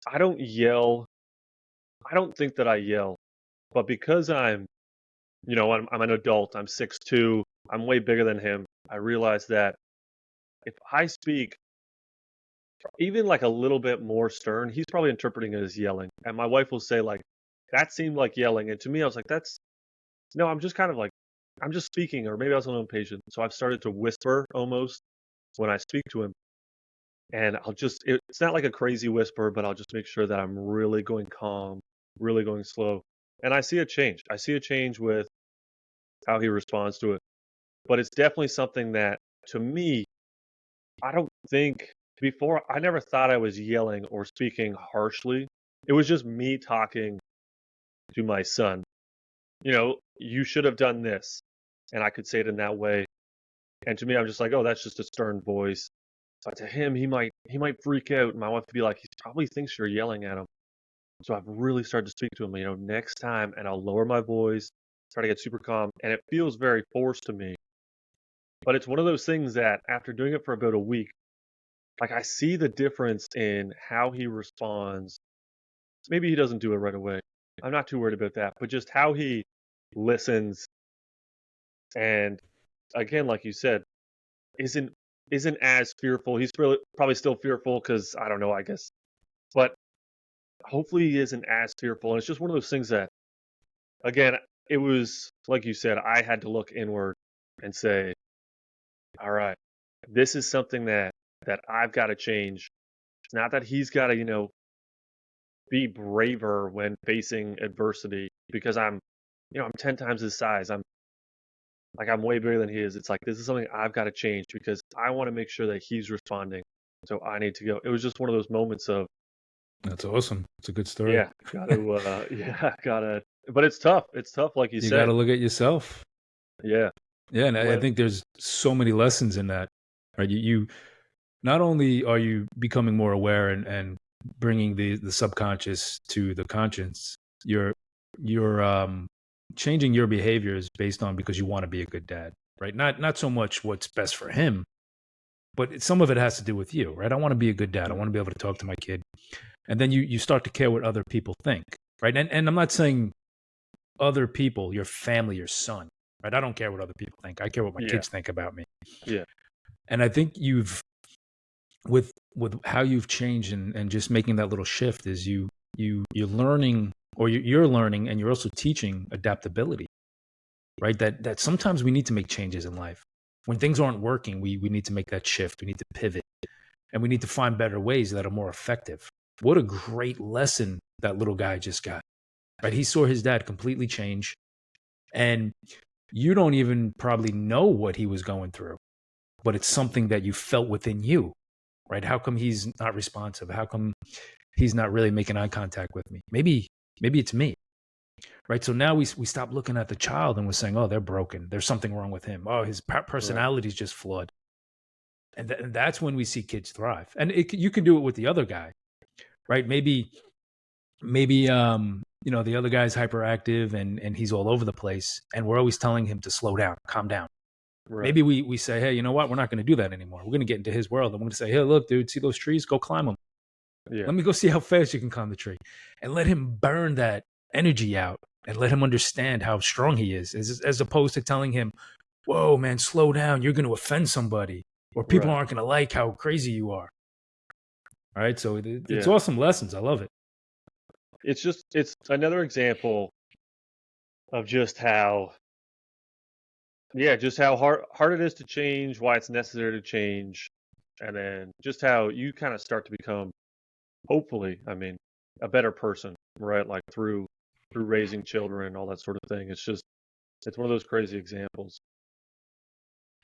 [SPEAKER 1] I don't yell. I don't think that I yell, but because I'm an adult, I'm 6'2", I'm way bigger than him. I realize that if I speak even like a little bit more stern, he's probably interpreting it as yelling. And my wife will say like, that seemed like yelling. And to me, I was like, no, I'm just kind of like, I'm just speaking, or maybe I was a little impatient. So I've started to whisper almost when I speak to him. And it's not like a crazy whisper, but I'll just make sure that I'm really going calm, really going slow. And I see a change. I see a change with how he responds to it. But it's definitely something that, to me, I don't think before, I never thought I was yelling or speaking harshly. It was just me talking to my son. You should have done this. And I could say it in that way. And to me, I'm just like, oh, that's just a stern voice. But to him, he might freak out. And my wife would be like, he probably thinks you're yelling at him. So I've really started to speak to him, next time, and I'll lower my voice, try to get super calm. And it feels very forced to me. But it's one of those things that after doing it for about a week, like I see the difference in how he responds. Maybe he doesn't do it right away. I'm not too worried about that, but just how he listens and again, like you said, isn't isn't as fearful. He's probably still fearful because I don't know, I guess. But hopefully he isn't as fearful. And it's just one of those things that, again, it was like you said, I had to look inward and say, all right, this is something that I've got to change. It's not that he's got to, be braver when facing adversity because I'm 10 times his size. I'm way bigger than he is. It's like this is something I've got to change because I want to make sure that he's responding. So I need to go. It was just one of those moments of,
[SPEAKER 2] That's awesome. It's a good story.
[SPEAKER 1] yeah, gotta, yeah, gotta. But it's tough. It's tough, like you
[SPEAKER 2] You got
[SPEAKER 1] said.
[SPEAKER 2] to look at yourself.
[SPEAKER 1] Yeah,
[SPEAKER 2] Yeah, and I
[SPEAKER 1] when,
[SPEAKER 2] think there's so many lessons in that. Right? You not only are you becoming more aware and bringing the subconscious to the conscious, you're changing your behaviors based on because you want to be a good dad, right? Not so much what's best for him, but some of it has to do with you, right? I want to be a good dad. I want to be able to talk to my kid, and then you start to care what other people think, right? And I'm not saying other people, your family, your son, right? I don't care what other people think. I care what my
[SPEAKER 1] yeah,
[SPEAKER 2] kids think about me.
[SPEAKER 1] yeah,
[SPEAKER 2] And I think you've with how you've changed and just making that little shift is you're learning or you're learning and you're also teaching adaptability, right? That sometimes we need to make changes in life. When things aren't working, we need to make that shift. We need to pivot and we need to find better ways that are more effective. What a great lesson that little guy just got, right? He saw his dad completely change and you don't even probably know what he was going through, but it's something that you felt within you, right? How come he's not responsive? How come he's not really making eye contact with me? Maybe it's me, right? So now we stop looking at the child and we're saying, oh, they're broken. There's something wrong with him. Oh, his
[SPEAKER 1] right,
[SPEAKER 2] personality is just flawed. And that's when we see kids thrive. And you can do it with the other guy, right? Maybe the other guy's hyperactive and he's all over the place, and we're always telling him to slow down, calm down.
[SPEAKER 1] right,
[SPEAKER 2] Maybe we say, hey, you know what? We're not going to do that anymore. We're going to get into his world. And we're going to say, hey, look, dude, see those trees? Go climb them.
[SPEAKER 1] yeah,
[SPEAKER 2] Let me go see how fast you can climb the tree, and let him burn that energy out and let him understand how strong he is, as opposed to telling him, whoa, man, slow down. You're going to offend somebody, or people
[SPEAKER 1] right.
[SPEAKER 2] aren't going to like how crazy you are. All right. So it's
[SPEAKER 1] Yeah.
[SPEAKER 2] awesome lessons. I love it.
[SPEAKER 1] It's another example of just how, yeah, just how hard it is to change, why it's necessary to change, and then just how you kind of start to become, hopefully, I mean, a better person, right? Like through raising children and all that sort of thing. It's one of those crazy examples.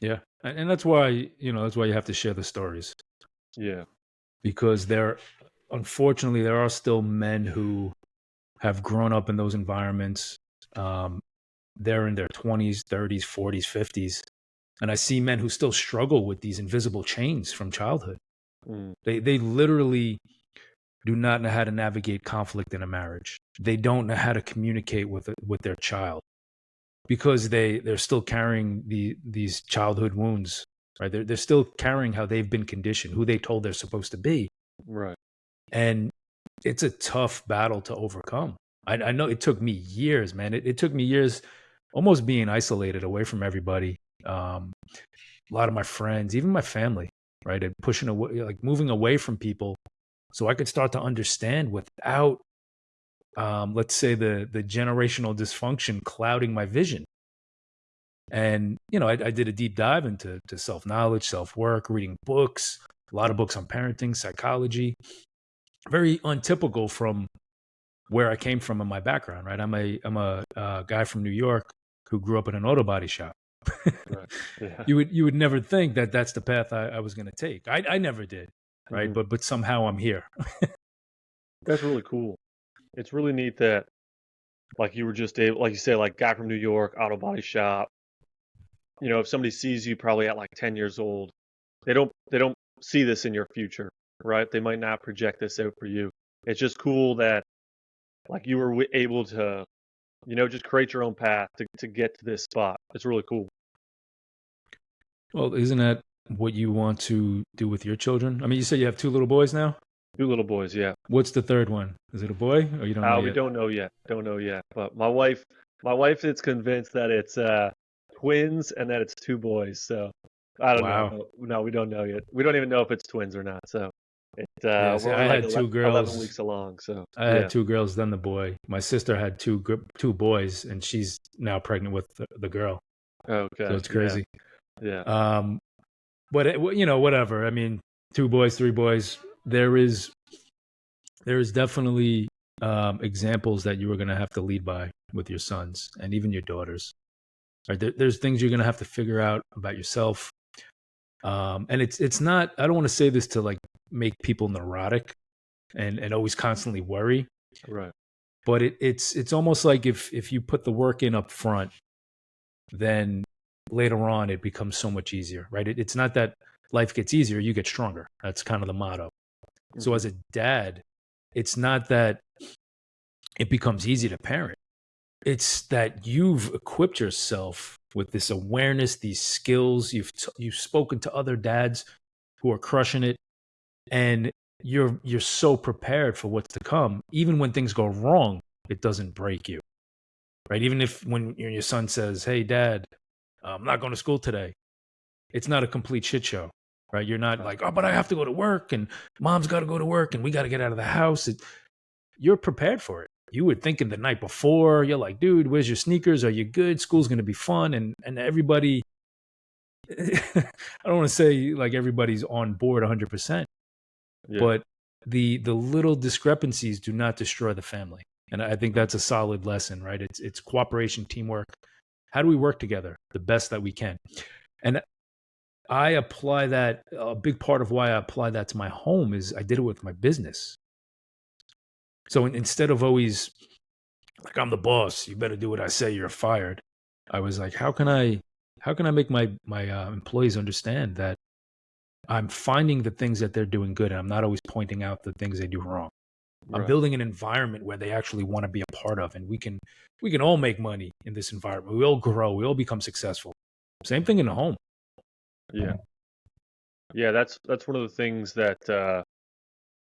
[SPEAKER 2] Yeah. And that's why, that's why you have to share the stories,
[SPEAKER 1] Yeah.
[SPEAKER 2] because unfortunately, there are still men who have grown up in those environments. Um, they're in their 20s, 30s, 40s, 50s. And I see men who still struggle with these invisible chains from childhood.
[SPEAKER 1] Mm,
[SPEAKER 2] They literally do not know how to navigate conflict in a marriage. They don't know how to communicate with their child because they're still carrying these childhood wounds. Right? They're still carrying how they've been conditioned, who they told they're supposed to be.
[SPEAKER 1] right.
[SPEAKER 2] And it's a tough battle to overcome. I know it took me years, man. It took me years almost being isolated away from everybody. A lot of my friends, even my family, right? And pushing away, like moving away from people so I could start to understand without, let's say, the generational dysfunction clouding my vision. And, I did a deep dive into self-knowledge, self-work, reading books, a lot of books on parenting, psychology, very untypical from where I came from in my background, right? I'm a guy from New York who grew up in an auto body shop.
[SPEAKER 1] Right. Yeah.
[SPEAKER 2] You would never think that that's the path I was going to take. I never did, right?
[SPEAKER 1] Hmm.
[SPEAKER 2] But somehow I'm here.
[SPEAKER 1] That's really cool. It's really neat that, like, you were just able, like you say, like, guy from New York, auto body shop. If somebody sees you probably at like 10 years old, they don't see this in your future, right? They might not project this out for you. It's just cool that, like, you were able to, just create your own path to get to this spot. It's really cool.
[SPEAKER 2] Well, isn't that what you want to do with your children? I mean, you said you have two little boys now.
[SPEAKER 1] Two little boys, yeah.
[SPEAKER 2] What's the third one? Is it a boy, or you don't know
[SPEAKER 1] We
[SPEAKER 2] yet?
[SPEAKER 1] don't know yet. Don't know yet. But my wife is convinced that it's twins and that it's two boys. So I don't know.
[SPEAKER 2] Wow.
[SPEAKER 1] No, we don't know yet. We don't even know if it's twins or not. So
[SPEAKER 2] Yeah, see,
[SPEAKER 1] We're only
[SPEAKER 2] I
[SPEAKER 1] like
[SPEAKER 2] had two
[SPEAKER 1] 11
[SPEAKER 2] girls.
[SPEAKER 1] weeks along, so
[SPEAKER 2] I had
[SPEAKER 1] yeah.
[SPEAKER 2] two girls, then the boy. My sister had two boys, and she's now pregnant with the girl. So
[SPEAKER 1] Okay,
[SPEAKER 2] it's
[SPEAKER 1] yeah,
[SPEAKER 2] crazy.
[SPEAKER 1] yeah,
[SPEAKER 2] Um, but whatever. I mean, two boys, three boys. There is definitely examples that you are going to have to lead by with your sons and even your daughters. Right? There's things you're going to have to figure out about yourself. And it's not. I don't want to say this to like make people neurotic and always constantly worry.
[SPEAKER 1] right,
[SPEAKER 2] But it's almost like if you put the work in up front, then later on it becomes so much easier, right? It's not that life gets easier, you get stronger. That's kind of the motto. So
[SPEAKER 1] hmm
[SPEAKER 2] as a dad, it's not that it becomes easy to parent. It's that you've equipped yourself with this awareness, these skills. You've spoken to other dads who are crushing it, and you're so prepared for what's to come. Even when things go wrong, it doesn't break you, right? Even if when your son says, "Hey, Dad, I'm not going to school today," it's not a complete shit show, right? You're not
[SPEAKER 1] right,
[SPEAKER 2] like, "Oh, but I have to go to work, and Mom's got to go to work, and we got to get out of the house." You're prepared for it. You were thinking the night before. You're like, "Dude, where's your sneakers? Are you good? School's going to be fun," and everybody. I don't want to say like everybody's on board 100%,
[SPEAKER 1] yeah,
[SPEAKER 2] but the little discrepancies do not destroy the family, and I think
[SPEAKER 1] right,
[SPEAKER 2] that's a solid lesson, right? It's cooperation, teamwork. How do we work together the best that we can? And I apply that. A big part of why I apply that to my home is I did it with my business. So instead of always like, I'm the boss, you better do what I say, you're fired, I was like, how can I make my employees understand that I'm finding the things that they're doing good, and I'm not always pointing out the things they do wrong. I'm
[SPEAKER 1] right,
[SPEAKER 2] building an environment where they actually want to be a part of, and we can all make money in this environment. We all grow, we all become successful. Same thing in the home.
[SPEAKER 1] yeah, yeah. That's one of the things that a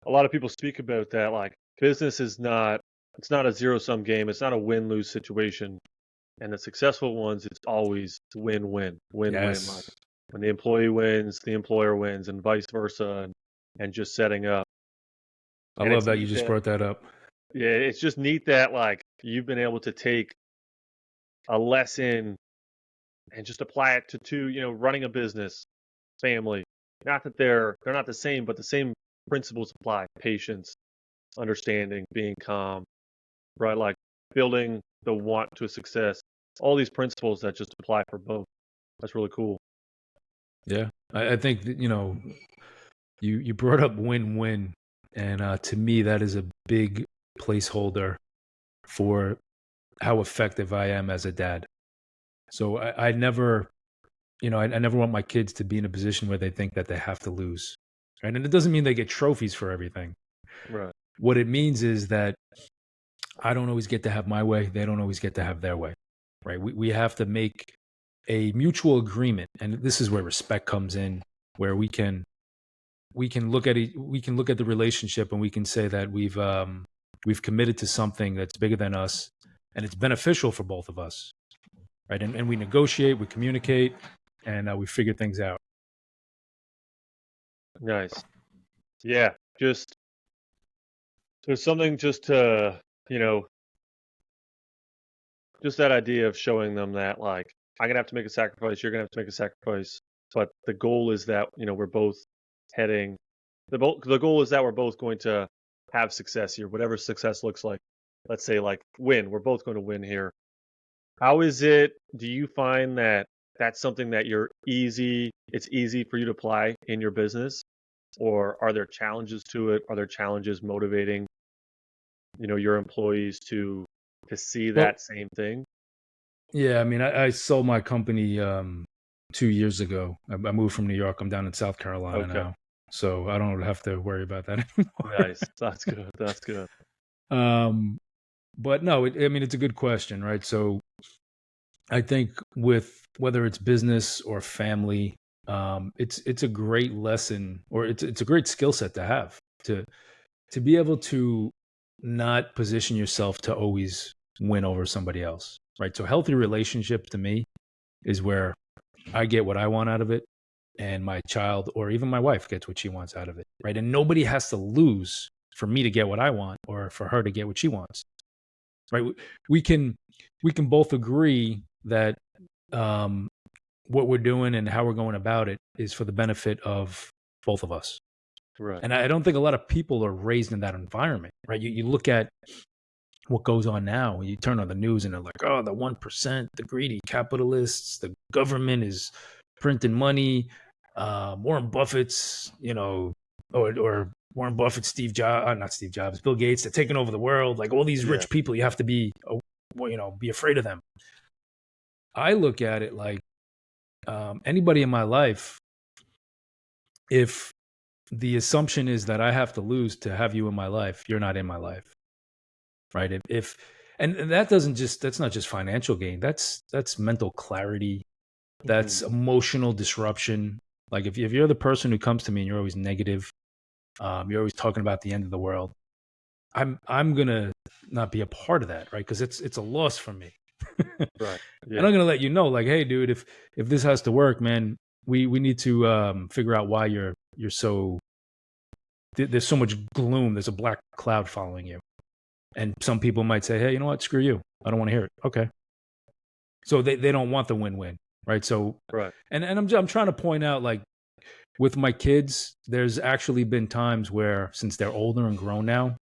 [SPEAKER 1] lot of people speak about. That like business is not. It's not a zero sum game. It's not a win lose situation. And the successful ones, it's always win win win win. Like
[SPEAKER 2] Yes,
[SPEAKER 1] when the employee wins, the employer wins, and vice versa, and just setting up.
[SPEAKER 2] I
[SPEAKER 1] And
[SPEAKER 2] love
[SPEAKER 1] it's
[SPEAKER 2] that you
[SPEAKER 1] neat
[SPEAKER 2] just
[SPEAKER 1] that
[SPEAKER 2] brought that up.
[SPEAKER 1] yeah, it's just neat that like you've been able to take a lesson and just apply it to running a business, family. Not that they're not the same, but the same principles apply: patience, understanding, being calm, right? Like building the want to success. All these principles that just apply for both. That's really cool.
[SPEAKER 2] Yeah, I think that, you brought up win-win, and to me, that is a big placeholder for how effective I am as a dad. So I never, I never want my kids to be in a position where they think that they have to lose, right? And it doesn't mean they get trophies for everything.
[SPEAKER 1] Right.
[SPEAKER 2] What it means is that I don't always get to have my way; they don't always get to have their way, right? We have to make a mutual agreement, and this is where respect comes in, where we can look at the relationship and we can say that we've committed to something that's bigger than us and it's beneficial for both of us, right? And we negotiate, we communicate, and we figure things out.
[SPEAKER 1] Nice. Yeah. Just there's something just to you know just that idea of showing them that like I'm gonna have to make a sacrifice, you're gonna have to make a sacrifice, but the goal is that we're both heading the goal is that we're both going to have success here, whatever success looks like. Let's say like win, we're both going to win here. How is it? Do you find that that's something that it's easy for you to apply in your business, or are there challenges to it? Are there challenges motivating your employees to see
[SPEAKER 2] Well,
[SPEAKER 1] that same thing?
[SPEAKER 2] yeah, I mean, I sold my company 2 years ago. I moved from New York. I'm down in South Carolina
[SPEAKER 1] Okay.
[SPEAKER 2] now, so I don't have to worry about that anymore.
[SPEAKER 1] Nice. That's good. That's good.
[SPEAKER 2] um, but no, I mean, it's a good question, right? So I think with whether it's business or family, it's a great lesson, or it's a great skill set to have to be able to not position yourself to always win over somebody else, right? So healthy relationship to me is where I get what I want out of it, and my child or even my wife gets what she wants out of it, right? And nobody has to lose for me to get what I want or for her to get what she wants, right? We can both agree that um, what we're doing and how we're going about it is for the benefit of both of us.
[SPEAKER 1] Right.
[SPEAKER 2] And I don't think a lot of people are raised in that environment, right? You look at what goes on now. You turn on the news and they're like, oh, the 1%, the greedy capitalists, the government is printing money. Warren Buffett's, or Warren Buffett, Steve Jobs, not Steve Jobs, Bill Gates, they're taking over the world. Like all these
[SPEAKER 1] Yeah.
[SPEAKER 2] rich people, you have to be, be afraid of them. I look at it like anybody in my life, if the assumption is that I have to lose to have you in my life, you're not in my life, right? If and that's not just financial gain. That's mental clarity.
[SPEAKER 1] Hmm.
[SPEAKER 2] That's emotional disruption. Like if you're the person who comes to me and you're always negative, you're always talking about the end of the world. I'm gonna not be a part of that, right? Because it's a loss for me.
[SPEAKER 1] Right.
[SPEAKER 2] And
[SPEAKER 1] Yeah.
[SPEAKER 2] I'm gonna let you know, like, hey, dude, if this has to work, man, we need to figure out why you're so there's so much gloom. There's a black cloud following you. And some people might say, hey, you know what? Screw you. I don't want to hear it. Okay. So they don't want the win-win, right? So,
[SPEAKER 1] Right.
[SPEAKER 2] and I'm trying to point out, like, with my kids, there's actually been times where, since they're older and grown now,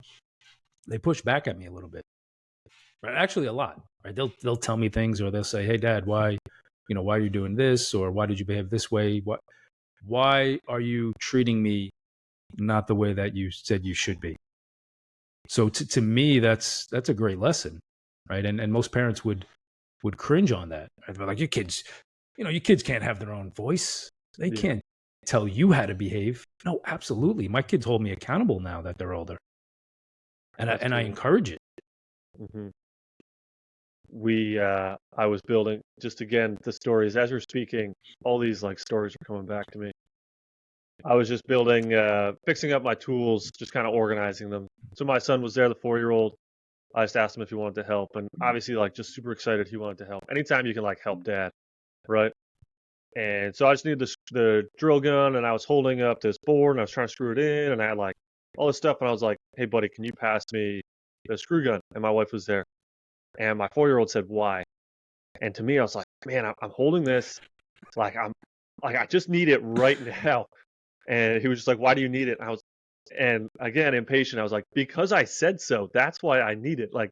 [SPEAKER 2] they push back at me a little bit, right? Actually, a lot, right? They'll tell me things, or they'll say, hey, Dad, why are you doing this? Or why did you behave this way? Why are you treating me not the way that you said you should be? So to me, that's a great lesson, right? And most parents would cringe on that. Right? They're like, your kids can't have their own voice. They
[SPEAKER 1] Yeah.
[SPEAKER 2] can't tell you how to behave. No, absolutely. My kids hold me accountable now that they're older, and
[SPEAKER 1] That's
[SPEAKER 2] I
[SPEAKER 1] cool.
[SPEAKER 2] encourage it.
[SPEAKER 1] Hmm. I was building, just again, the stories as we're speaking, all these like stories are coming back to me. I was just building, fixing up my tools, just kind of organizing them. So my son was there, the 4-year-old. I just asked him if he wanted to help, and obviously, like, just super excited he wanted to help. Anytime you can like help dad, right? And so I just needed the drill gun, and I was holding up this board, and I was trying to screw it in, and I had like all this stuff, and I was like, "Hey, buddy, can you pass me the screw gun?" And my wife was there, and my 4-year-old said, "Why?" And to me, I was like, "Man, I'm holding this, like I just need it right now." And he was just like, "Why do you need it?" And again, impatient. I was like, "Because I said so. That's why I need it. Like,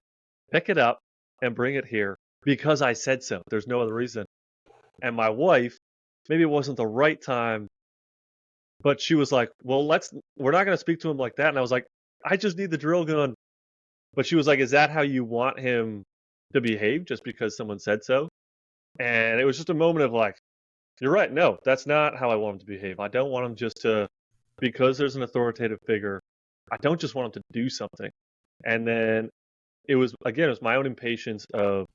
[SPEAKER 1] pick it up and bring it here because I said so. There's no other reason." And my wife, maybe it wasn't the right time, but she was like, "Well, we're not going to speak to him like that." And I was like, "I just need the drill gun." But she was like, "Is that how you want him to behave just because someone said so?" And it was just a moment of like, "You're right. No, that's not how I want him to behave. I don't want him just to, because there's an authoritative figure, I don't just want him to do something." And then it was my own impatience of,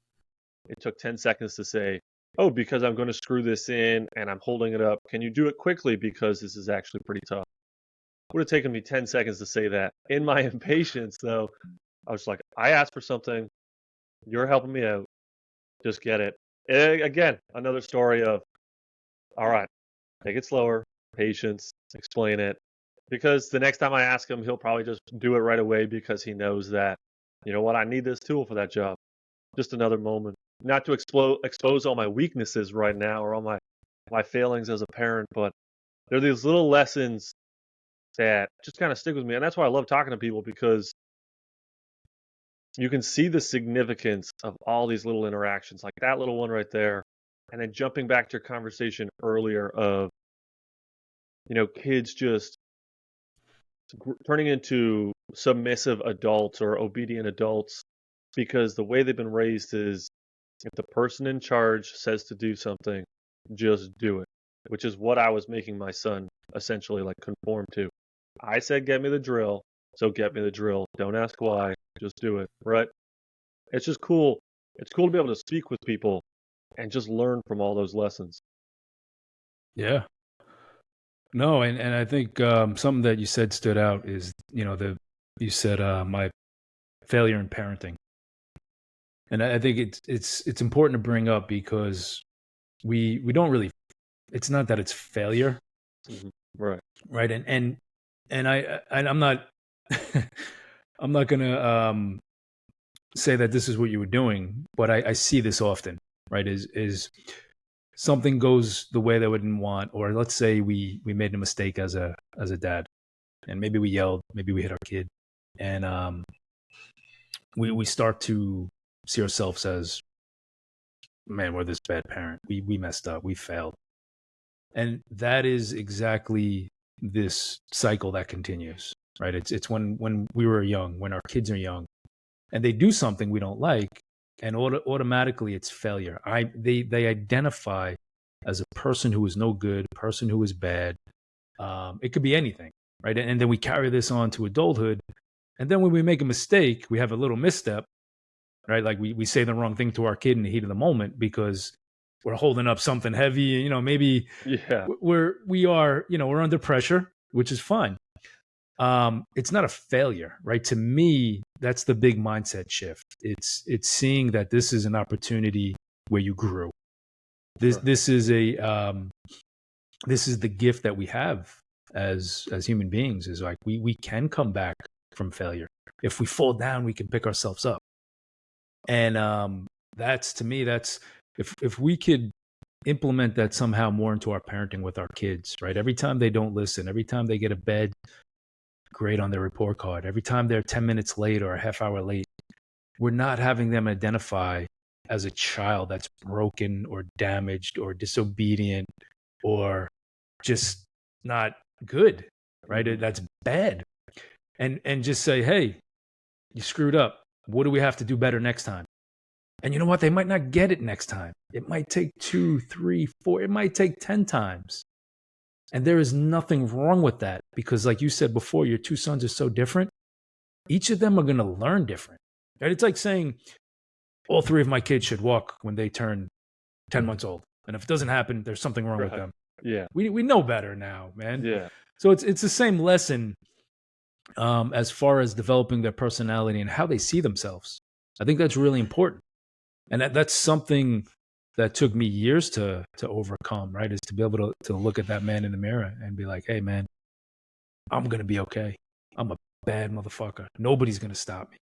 [SPEAKER 1] it took 10 seconds to say, "Oh, because I'm going to screw this in and I'm holding it up. Can you do it quickly because this is actually pretty tough?" Would have taken me 10 seconds to say that. In my impatience, though, I was like, "I asked for something. You're helping me out. Just get it." Again, another story of, all right, take it slower, patience, explain it. Because the next time I ask him, he'll probably just do it right away because he knows that, you know what, I need this tool for that job. Just another moment. Not to expose all my weaknesses right now or all my failings as a parent, but there are these little lessons that just kind of stick with me. And that's why I love talking to people, because you can see the significance of all these little interactions, like that little one right there. And then jumping back to your conversation earlier of, kids just turning into submissive adults or obedient adults because the way they've been raised is, if the person in charge says to do something, just do it, which is what I was making my son essentially like conform to. I said, get me the drill, so get me the drill. Don't ask why, just do it, right? It's just cool. It's cool to be able to speak with people and just learn from all those lessons.
[SPEAKER 2] Yeah. No, and I think something that you said stood out is, you said my failure in parenting. And I think it's important to bring up because we don't really it's not that it's failure,
[SPEAKER 1] Hmm. Right.
[SPEAKER 2] right? And I'm not I'm not gonna say that this is what you were doing, but I see this often, right? Is something goes the way that we didn't want, or let's say we made a mistake as a dad, and maybe we yelled, maybe we hit our kid, and we start to see ourselves as, man, we're this bad parent. We messed up, we failed, and that is exactly this cycle that continues, right? It's when we were young, when our kids are young, and they do something we don't like, and automatically it's failure. They identify as a person who is no good, a person who is bad. It could be anything, right? And then we carry this on to adulthood, and then when we make a mistake, we have a little misstep, right? Like we say the wrong thing to our kid in the heat of the moment because we're holding up something heavy. Maybe
[SPEAKER 1] Yeah.
[SPEAKER 2] we're under pressure, which is fine. It's not a failure, right? To me, that's the big mindset shift. It's seeing that this is an opportunity where you grew. This
[SPEAKER 1] Right.
[SPEAKER 2] this is a this is the gift that we have as human beings. Is like we can come back from failure. If we fall down, we can pick ourselves up. And that's, to me, that's, if we could implement that somehow more into our parenting with our kids, right? Every time they don't listen, every time they get a bad grade on their report card, every time they're 10 minutes late or a half hour late, we're not having them identify as a child that's broken or damaged or disobedient or just not good, right?
[SPEAKER 1] Hmm.
[SPEAKER 2] That's bad. And just say, hey, you screwed up. What do we have to do better next time? And you know what? They might not get it next time. It might take 2, 3, 4, it might take 10 times. And there is nothing wrong with that because, like you said before, your two sons are so different. Each of them are going to learn different. Right? It's like saying all three of my kids should walk when they turn 10 months old. And if it doesn't happen, there's something wrong with
[SPEAKER 1] Right.
[SPEAKER 2] them.
[SPEAKER 1] Yeah.
[SPEAKER 2] We know better now, man.
[SPEAKER 1] Yeah.
[SPEAKER 2] So it's the same lesson as far as developing their personality and how they see themselves. I think that's really important. And that's something that took me years to overcome, right? Is to be able to look at that man in the mirror and be like, hey man, I'm gonna be okay. I'm a bad motherfucker. Nobody's gonna stop me.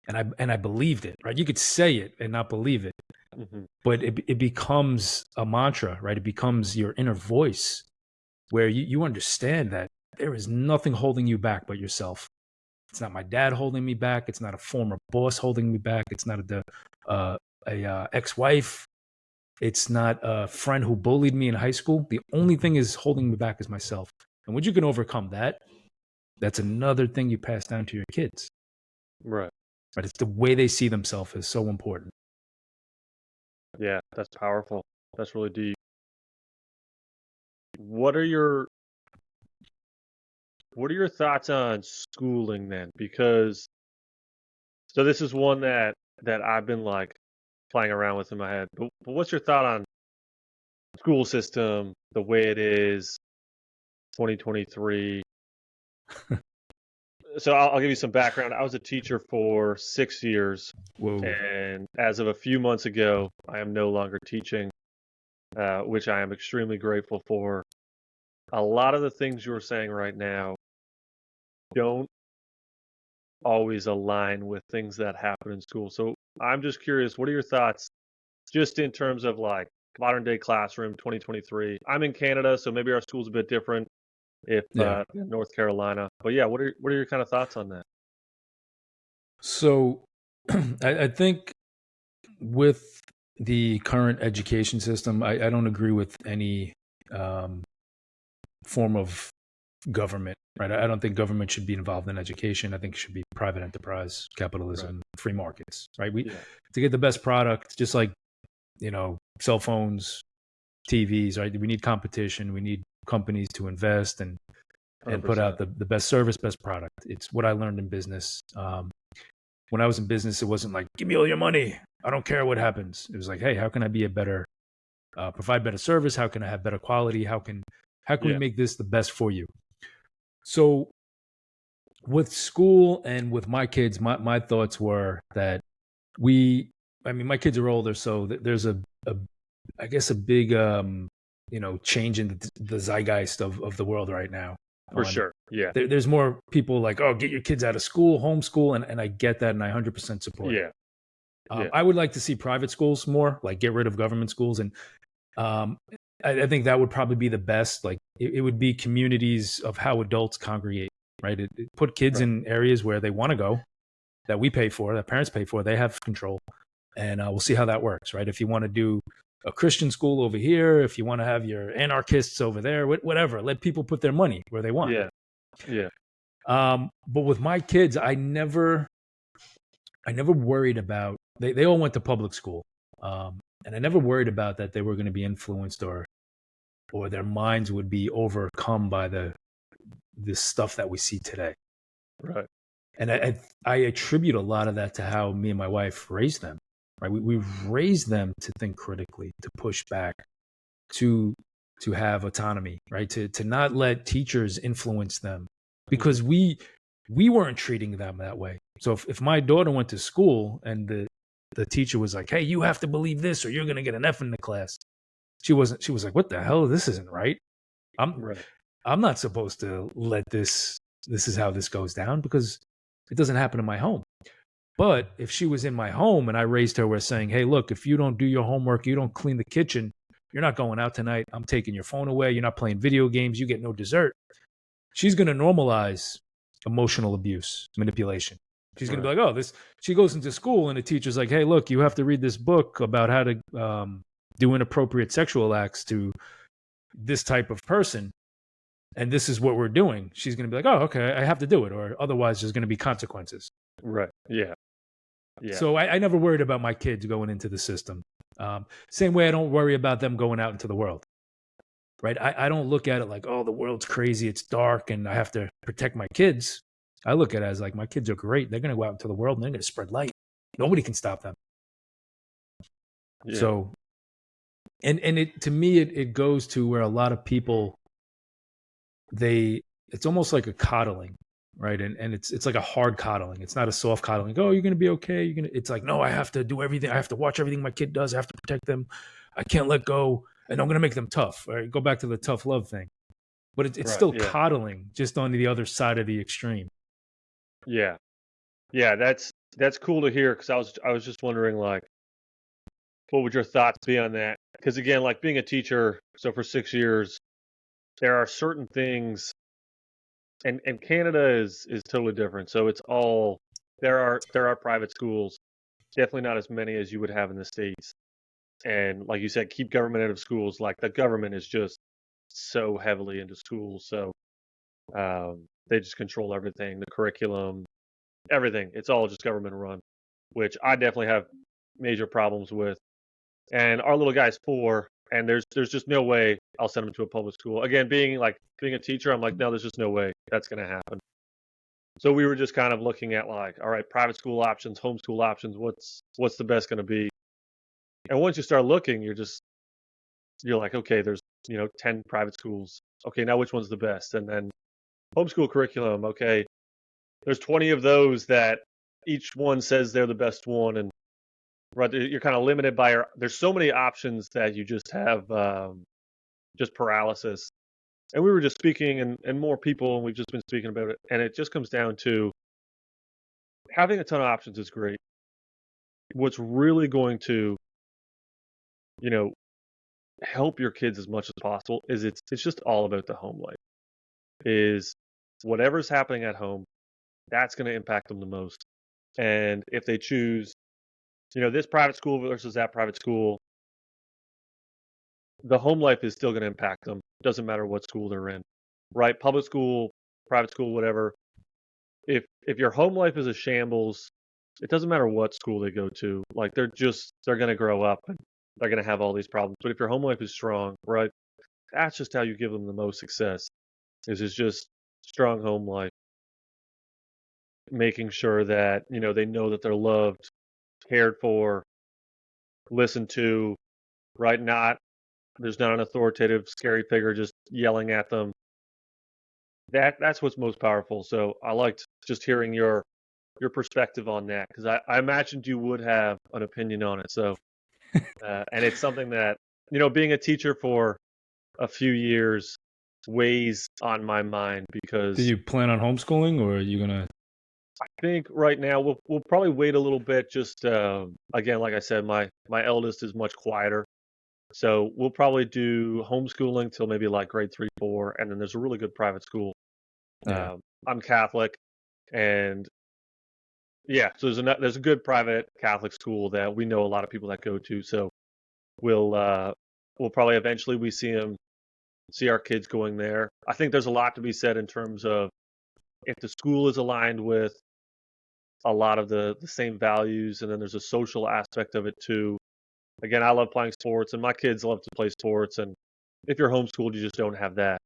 [SPEAKER 2] And I believed it, right? You could say it and not believe it,
[SPEAKER 1] Hmm.
[SPEAKER 2] but it becomes a mantra, right? It becomes your inner voice where you understand that there is nothing holding you back but yourself. It's not my dad holding me back. It's not a former boss holding me back. It's not a ex-wife. It's not a friend who bullied me in high school. The only thing is holding me back is myself. And when you can overcome that, that's another thing you pass down to your kids.
[SPEAKER 1] Right.
[SPEAKER 2] But it's the way they see themselves is so important.
[SPEAKER 1] Yeah. That's powerful. That's really deep. What are your What are your thoughts on schooling then? Because so this is one that I've been like playing around with in my head. But what's your thought on school system, the way it is, 2023? So I'll give you some background. I was a teacher for 6 years,
[SPEAKER 2] Whoa.
[SPEAKER 1] and as of a few months ago, I am no longer teaching, which I am extremely grateful for. A lot of the things you're saying right now don't always align with things that happen in school. So I'm just curious, what are your thoughts just in terms of like modern day classroom 2023? I'm in Canada, so maybe our school's a bit different if
[SPEAKER 2] Yeah.
[SPEAKER 1] North Carolina. But yeah, what are your kind of thoughts on that?
[SPEAKER 2] So I think with the current education system, I don't agree with any um, form of government, right? I don't think government should be involved in education. I think it should be private enterprise,
[SPEAKER 1] Right.
[SPEAKER 2] capitalism, free markets, right? We
[SPEAKER 1] Yeah.
[SPEAKER 2] to get the best product, just like cell phones, TVs, right? We need competition. We need companies to invest and put
[SPEAKER 1] 100%.
[SPEAKER 2] out the best service, best product. It's what I learned in business. When I was in business, it wasn't like, give me all your money. I don't care what happens. It was like, hey, how can I be a better, provide better service? How can I have better quality? How can we
[SPEAKER 1] Yeah.
[SPEAKER 2] make this the best for you? So with school and with my kids, my thoughts were that I mean, my kids are older, so there's a I guess a big changing the zeitgeist of the world right now.
[SPEAKER 1] For
[SPEAKER 2] On
[SPEAKER 1] sure. Yeah.
[SPEAKER 2] there's more people like, oh, get your kids out of school, homeschool, and I get that, and I 100% support it.
[SPEAKER 1] Yeah. Yeah.
[SPEAKER 2] I would like to see private schools more, like get rid of government schools, and um, I think that would probably be the best. Like it would be communities of how adults congregate, right? It put kids
[SPEAKER 1] Right.
[SPEAKER 2] in areas where they want to go, that we pay for, that parents pay for, they have control, and we'll see how that works, right? If you want to do a Christian school over here, if you want to have your anarchists over there, whatever, let people put their money where they want.
[SPEAKER 1] Yeah. Yeah.
[SPEAKER 2] But with my kids, I never worried about they all went to public school, and I never worried about that they were going to be influenced or their minds would be overcome by this stuff that we see today.
[SPEAKER 1] Right.
[SPEAKER 2] And I attribute a lot of that to how me and my wife raised them. Right, we raised them to think critically, to push back, to have autonomy, right, to not let teachers influence them, because we weren't treating them that way. So if my daughter went to school and the teacher was like, hey, you have to believe this or you're going to get an F in the class, she was like, what the hell, this isn't right. i'm
[SPEAKER 1] Right.
[SPEAKER 2] I'm not supposed to let this is how this goes down, because it doesn't happen in my home. But if she was in my home and I raised her with saying, hey, look, if you don't do your homework, you don't clean the kitchen, you're not going out tonight, I'm taking your phone away, you're not playing video games, you get no dessert, she's going to normalize emotional abuse, manipulation. She's going to
[SPEAKER 1] Right.
[SPEAKER 2] be like, oh, this, she goes into school and the teacher's like, hey, look, you have to read this book about how to do inappropriate sexual acts to this type of person. And this is what we're doing. She's going to be like, oh, okay, I have to do it, or otherwise there's going to be consequences.
[SPEAKER 1] Right. Yeah. Yeah.
[SPEAKER 2] So I never worried about my kids going into the system. Same way I don't worry about them going out into the world. Right? I don't look at it like, oh, the world's crazy, it's dark, and I have to protect my kids. I look at it as like, my kids are great. They're going to go out into the world and they're going to spread light. Nobody can stop them.
[SPEAKER 1] Yeah.
[SPEAKER 2] So, and it, to me, it goes to where a lot of people, it's almost like a coddling, right? And it's like a hard coddling. It's not a soft coddling. Oh, you're going to be okay. It's like, no, I have to do everything. I have to watch everything my kid does. I have to protect them. I can't let go. And I'm going to make them tough. Right? Go back to the tough love thing. But it's
[SPEAKER 1] Right.
[SPEAKER 2] still
[SPEAKER 1] Yeah.
[SPEAKER 2] coddling, just on the other side of the extreme.
[SPEAKER 1] Yeah. Yeah. That's cool to hear, because I was just wondering, like, what would your thoughts be on that? Because again, like being a teacher, so for 6 years, there are certain things, and Canada is totally different. So it's all there are private schools, definitely not as many as you would have in the States. And like you said, keep government out of schools. Like the government is just so heavily into schools, so they just control everything, the curriculum, everything. It's all just government run, which I definitely have major problems with. And our little guy's 4, and there's just no way I'll send him to a public school. Again, being a teacher, I'm like, no, there's just no way that's going to happen. So we were just kind of looking at, like, all right, private school options, homeschool options. What's the best going to be? And once you start looking, you're like, okay, there's 10 private schools. Okay, now which one's the best? And then homeschool curriculum. Okay, there's 20 of those that each one says they're the best one, and right, you're kind of limited by there's so many options that you just have just paralysis. And we were just speaking, and more people, and we've just been speaking about it, and it just comes down to having a ton of options is great. What's really going to, you know, help your kids as much as possible is it's just all about the home life. Is whatever's happening at home, that's going to impact them the most. And if they choose, this private school versus that private school, the home life is still going to impact them. Doesn't matter what school they're in, right? Public school, private school, whatever. If your home life is a shambles, it doesn't matter what school they go to. Like they're going to grow up and they're going to have all these problems. But if your home life is strong, right, that's just how you give them the most success. Is just strong home life, making sure that they know that they're loved, cared for, listened to, right? There's not an authoritative, scary figure just yelling at them. That's what's most powerful. So I liked just hearing your perspective on that, because I imagined you would have an opinion on it. So and it's something that being a teacher for a few years weighs on my mind
[SPEAKER 2] Do
[SPEAKER 1] because
[SPEAKER 2] you plan on homeschooling, or are you gonna?
[SPEAKER 1] I think right now we'll probably wait a little bit. Just again, like I said, my eldest is much quieter, so we'll probably do homeschooling till maybe like grade 3, 4, and then there's a really good private school.
[SPEAKER 2] Yeah,
[SPEAKER 1] I'm Catholic, and yeah, so there's a good private Catholic school that we know a lot of people that go to. So we'll uh, we'll probably eventually we see our kids going there. I think there's a lot to be said in terms of if the school is aligned with a lot of the same values, and then there's a social aspect of it too. Again, I love playing sports, and my kids love to play sports. And if you're homeschooled, you just don't have that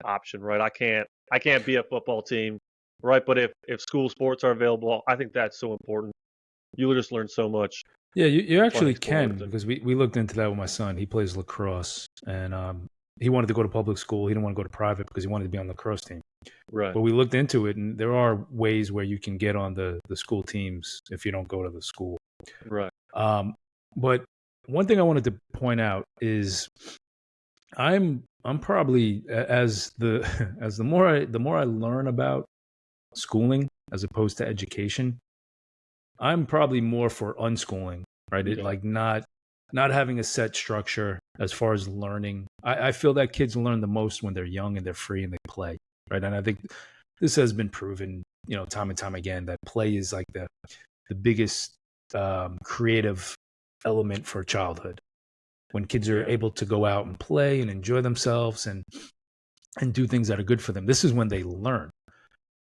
[SPEAKER 1] option, right? I can't be a football team, right? But if school sports are available, I think that's so important. You just learn so much
[SPEAKER 2] yeah, you
[SPEAKER 1] playing
[SPEAKER 2] actually
[SPEAKER 1] sports,
[SPEAKER 2] can
[SPEAKER 1] and
[SPEAKER 2] because we looked into that with my son. He plays lacrosse, and he wanted to go to public school. He didn't want to go to private because he wanted to be on the lacrosse team.
[SPEAKER 1] right,
[SPEAKER 2] But we looked into it, and there are ways where you can get on the school teams if you don't go to the school.
[SPEAKER 1] right,
[SPEAKER 2] Um, but one thing I wanted to point out is I'm probably as the as the more I learn about schooling as opposed to education, I'm probably more for unschooling, right? It
[SPEAKER 1] okay,
[SPEAKER 2] like not having a set structure as far as learning. I feel that kids learn the most when they're young and they're free and they play, right? And I think this has been proven, time and time again that play is like the biggest creative element for childhood. When kids are
[SPEAKER 1] yeah,
[SPEAKER 2] able to go out and play and enjoy themselves and do things that are good for them, this is when they learn.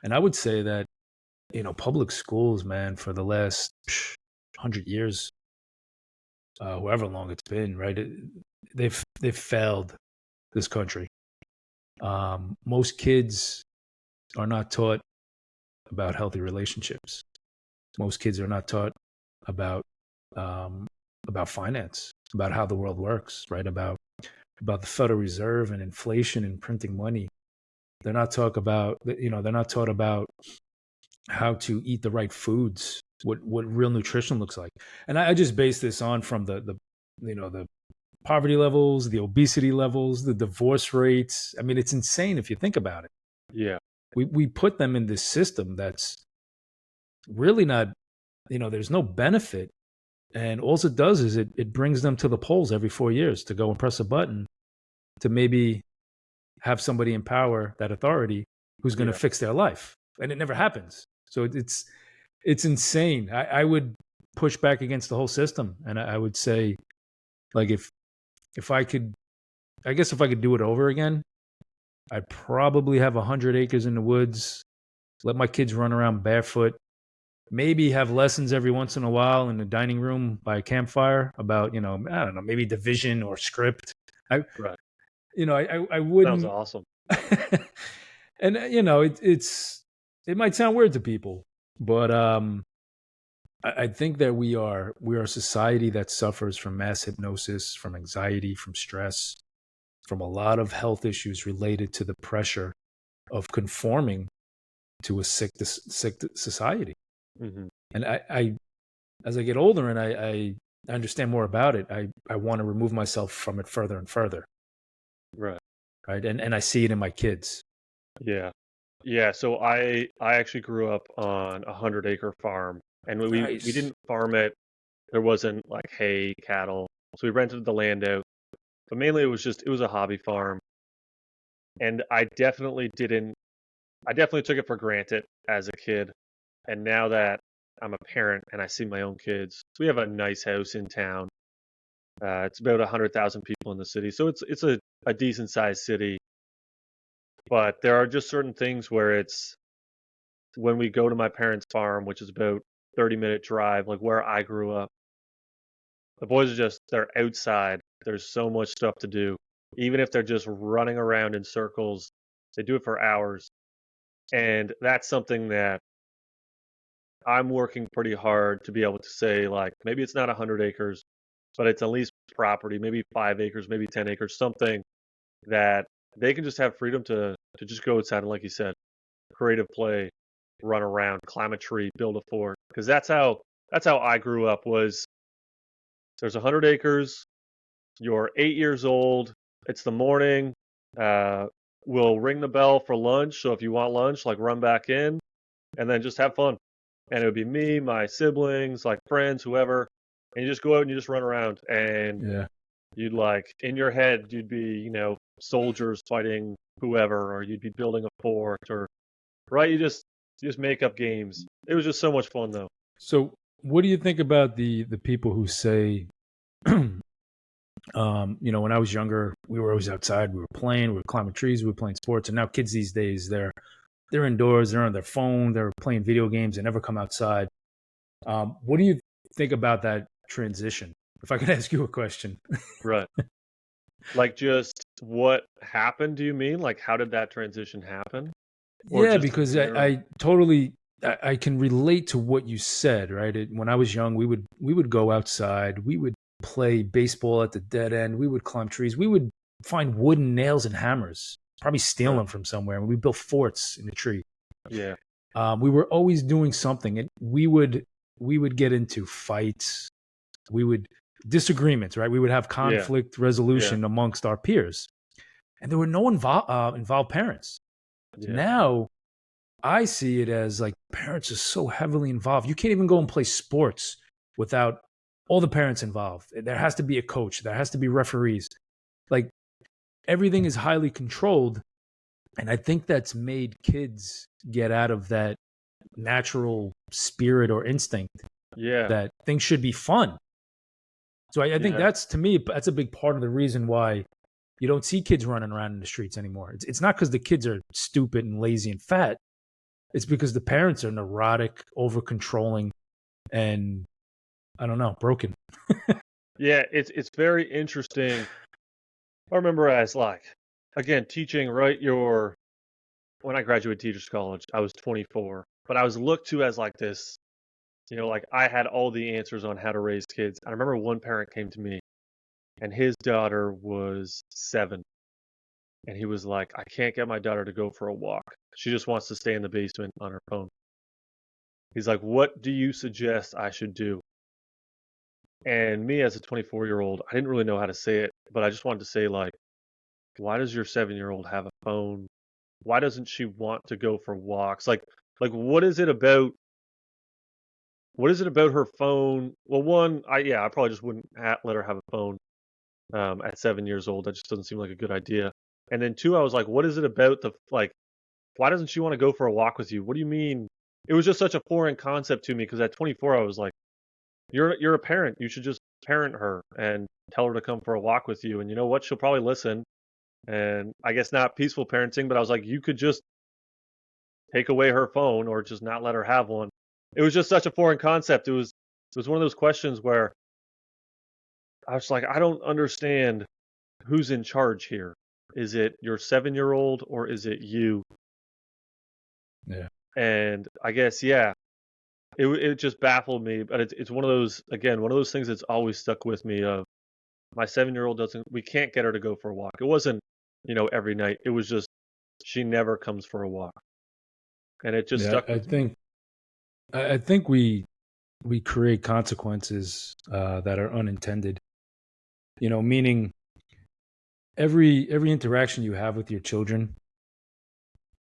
[SPEAKER 2] And I would say that public schools, man, for the last 100 years, however long it's been, right? They've failed this country. Most kids are not taught about healthy relationships. Most kids are not taught about um, about finance, about how the world works, right? About the Federal Reserve and inflation and printing money. They're not talk about they're not taught about how to eat the right foods, what real nutrition looks like. And I just base this on from the poverty levels, the obesity levels, the divorce rates. I mean, it's insane if you think about it.
[SPEAKER 1] yeah,
[SPEAKER 2] We put them in this system that's really not, there's no benefit. And all it does is it brings them to the polls every 4 years to go and press a button to maybe have somebody in power, that authority, who's going to
[SPEAKER 1] yeah,
[SPEAKER 2] fix their life. And it never happens. So it's insane. I would push back against the whole system. And I would say, like, if I could, I guess if I could do it over again, I'd probably have 100 acres in the woods, let my kids run around barefoot, maybe have lessons every once in a while in the dining room by a campfire about, I don't know, maybe division or script. I,
[SPEAKER 1] right.
[SPEAKER 2] I
[SPEAKER 1] Sounds
[SPEAKER 2] wouldn't.
[SPEAKER 1] awesome.
[SPEAKER 2] And, it might sound weird to people, but I think that we are a society that suffers from mass hypnosis, from anxiety, from stress, from a lot of health issues related to the pressure of conforming to a sick society.
[SPEAKER 1] Hmm.
[SPEAKER 2] And I as I get older and I understand more about it, I want to remove myself from it further and further,
[SPEAKER 1] Right.
[SPEAKER 2] right? And I see it in my kids.
[SPEAKER 1] Yeah. Yeah. So I actually grew up on a 100-acre farm, and we
[SPEAKER 2] Nice.
[SPEAKER 1] didn't farm it. There wasn't like hay, cattle, so we rented the land out. But mainly it was a hobby farm, and I definitely took it for granted as a kid. And now that I'm a parent and I see my own kids, we have a nice house in town. It's about 100,000 people in the city, so it's a decent sized city. But there are just certain things where it's when we go to my parents' farm, which is about 30-minute drive, like where I grew up. The boys are just they're outside. There's so much stuff to do. Even if they're just running around in circles, they do it for hours. And that's something that I'm working pretty hard to be able to say, like, maybe it's not 100 acres, but it's at least property, maybe 5 acres, maybe 10 acres, something that they can just have freedom to just go outside and, like you said, creative play, run around, climb a tree, build a fort. Because that's how I grew up. Was there's 100 acres, you're 8 years old, it's the morning. Uh, we'll ring the bell for lunch. So if you want lunch, like run back in and then just have fun. And it would be me, my siblings, like friends, whoever. And you just go out and you just run around. And
[SPEAKER 2] Yeah.
[SPEAKER 1] you'd like, in your head, you'd be, soldiers fighting whoever, or you'd be building a fort, or, right? You just make up games. It was just so much fun, though.
[SPEAKER 2] So, what do you think about the people who say, when I was younger, we were always outside, we were playing, we were climbing trees, we were playing sports, and now kids these days, they're indoors, they're on their phone, they're playing video games, they never come outside. What do you think about that transition? If I could ask you a question.
[SPEAKER 1] Right. Like, just what happened, do you mean? Like, how did that transition happen? Or
[SPEAKER 2] Yeah,
[SPEAKER 1] just in
[SPEAKER 2] because
[SPEAKER 1] general?
[SPEAKER 2] I totally I can relate to what you said. Right, when I was young, we would go outside, we would play baseball at the dead end, we would climb trees, we would find wooden nails and hammers, probably steal
[SPEAKER 1] Right.
[SPEAKER 2] them from somewhere, and we built forts in the tree.
[SPEAKER 1] Yeah.
[SPEAKER 2] We were always doing something, and we would get into fights, we would disagreements, right? We would have
[SPEAKER 1] Yeah.
[SPEAKER 2] conflict
[SPEAKER 1] Yeah.
[SPEAKER 2] resolution amongst our peers, and there were no involved parents.
[SPEAKER 1] Yeah.
[SPEAKER 2] Now I see it as like parents are so heavily involved. You can't even go and play sports without all the parents involved. There has to be a coach, there has to be referees. Like everything is highly controlled. And I think that's made kids get out of that natural spirit or instinct
[SPEAKER 1] Yeah.
[SPEAKER 2] that things should be fun. So I think
[SPEAKER 1] Yeah.
[SPEAKER 2] that's, to me, that's a big part of the reason why you don't see kids running around in the streets anymore. It's not because the kids are stupid and lazy and fat. It's because the parents are neurotic, over controlling, and I don't know, broken.
[SPEAKER 1] Yeah. It's very interesting. I remember as like, again, teaching, right? When I graduated teachers college, I was 24, but I was looked to as like this, like I had all the answers on how to raise kids. I remember one parent came to me and his daughter was 7. And he was like, I can't get my daughter to go for a walk. She just wants to stay in the basement on her phone. He's like, what do you suggest I should do? And me as a 24-year-old, I didn't really know how to say it, but I just wanted to say, like, why does your 7-year-old have a phone? Why doesn't she want to go for walks? Like what is it about her phone? Well, one, I probably just wouldn't let her have a phone at 7 years old. That just doesn't seem like a good idea. And then two, I was like, what is it about why doesn't she want to go for a walk with you? What do you mean? It was just such a foreign concept to me because at 24, I was like, you're a parent. You should just parent her and tell her to come for a walk with you. And you know what? She'll probably listen. And I guess not peaceful parenting, but I was like, you could just take away her phone or just not let her have one. It was just such a foreign concept. It was one of those questions where I was like, I don't understand who's in charge here. Is it your 7-year-old or is it you?
[SPEAKER 2] Yeah.
[SPEAKER 1] And I guess, yeah, it just baffled me. But it's one of those, again, one of those things that's always stuck with me. Of my 7-year-old doesn't, we can't get her to go for a walk. It wasn't, every night. It was just she never comes for a walk, and it just
[SPEAKER 2] Yeah,
[SPEAKER 1] stuck
[SPEAKER 2] I
[SPEAKER 1] with me.
[SPEAKER 2] think I think we create consequences that are unintended. Meaning every interaction you have with your children,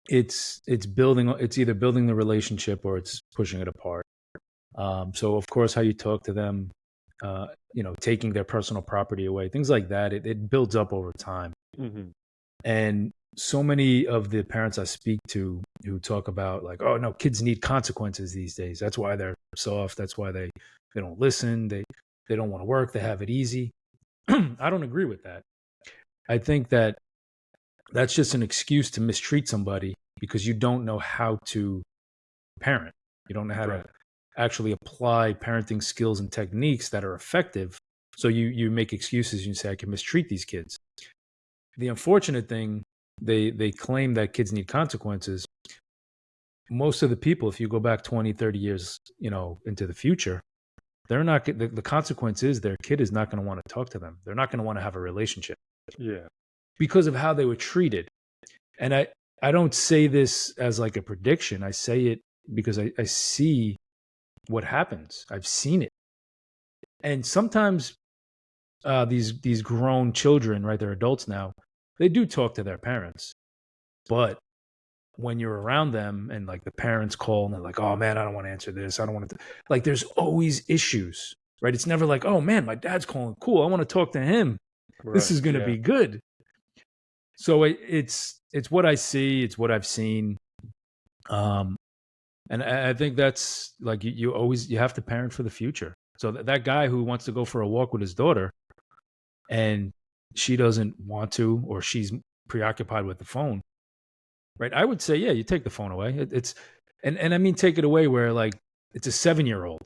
[SPEAKER 2] it's either building the relationship or it's pushing it apart. So of course, how you talk to them, taking their personal property away, things like that, it builds up over time.
[SPEAKER 1] Hmm.
[SPEAKER 2] And so many of the parents I speak to who talk about like, oh no, kids need consequences these days. That's why they're soft. That's why they don't listen. They don't want to work. They have it easy. I don't agree with that. I think that that's just an excuse to mistreat somebody because you don't know how to parent. You don't know how to
[SPEAKER 1] Right.
[SPEAKER 2] actually apply parenting skills and techniques that are effective. So you make excuses and you say, I can mistreat these kids. The unfortunate thing, they claim that kids need consequences. Most of the people, if you go back 20, 30 years, into the future, they're not the consequence is their kid is not going to want to talk to them. They're not going to want to have a relationship
[SPEAKER 1] Yeah.
[SPEAKER 2] because of how they were treated. And I don't say this as like a prediction. I say it because I see what happens. I've seen it. And sometimes these grown children, right? They're adults now. They do talk to their parents, but when you're around them and like the parents call and they're like, "Oh man, I don't want to answer this. I don't want to." Like, there's always issues, right? It's never like, "Oh man, my dad's calling. Cool, I want to talk to him. This
[SPEAKER 1] Right.
[SPEAKER 2] is going to
[SPEAKER 1] Yeah.
[SPEAKER 2] be good." So it's what I see. It's what I've seen. Um, and I think that's like you always you have to parent for the future. So that guy who wants to go for a walk with his daughter and she doesn't want to, or she's preoccupied with the phone, right? I would say, yeah, you take the phone away. It's and I mean take it away where like it's a 7 year old.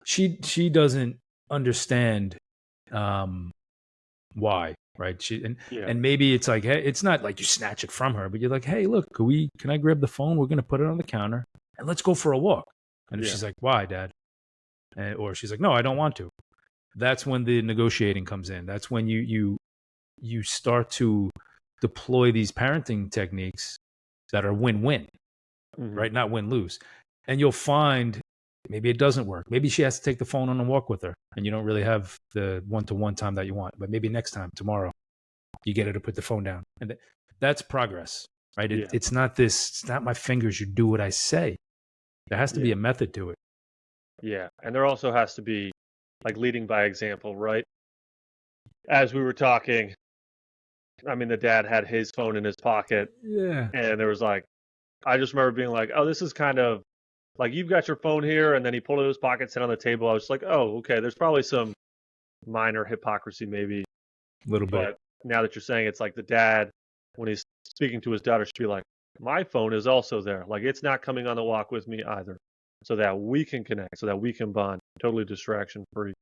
[SPEAKER 2] She doesn't understand um why, right?
[SPEAKER 1] Yeah.
[SPEAKER 2] And maybe it's like, hey, it's not like you snatch it from her, but you're like, hey, look, can I grab the phone? We're gonna put it on the counter and let's go for a walk. And if
[SPEAKER 1] Yeah.
[SPEAKER 2] she's like, why, Dad? Or she's like, no, I don't want to. That's when the negotiating comes in. That's when you start to deploy these parenting techniques that are win-win,
[SPEAKER 1] Hmm.
[SPEAKER 2] right? Not win-lose. And you'll find maybe it doesn't work. Maybe she has to take the phone on a walk with her and you don't really have the one-to-one time that you want. But maybe next time, tomorrow, you get her to put the phone down. And that's progress, right?
[SPEAKER 1] Yeah.
[SPEAKER 2] It's not this, it's not my fingers, you do what I say. There has to be
[SPEAKER 1] Yeah.
[SPEAKER 2] a method to it.
[SPEAKER 1] Yeah. And there also has to be like leading by example, right? As we were talking, I mean, the dad had his phone in his pocket,
[SPEAKER 2] Yeah.
[SPEAKER 1] and there was like, I just remember being like, oh, this is kind of like you've got your phone here, and then he pulled it out of his pocket, set on the table. I was like, oh, okay, there's probably some minor hypocrisy maybe,
[SPEAKER 2] A little bit.
[SPEAKER 1] but now that you're saying it's like the dad when he's speaking to his daughter should be like, my phone is also there, like it's not coming on the walk with me either, so that we can connect, so that we can bond, totally distraction free,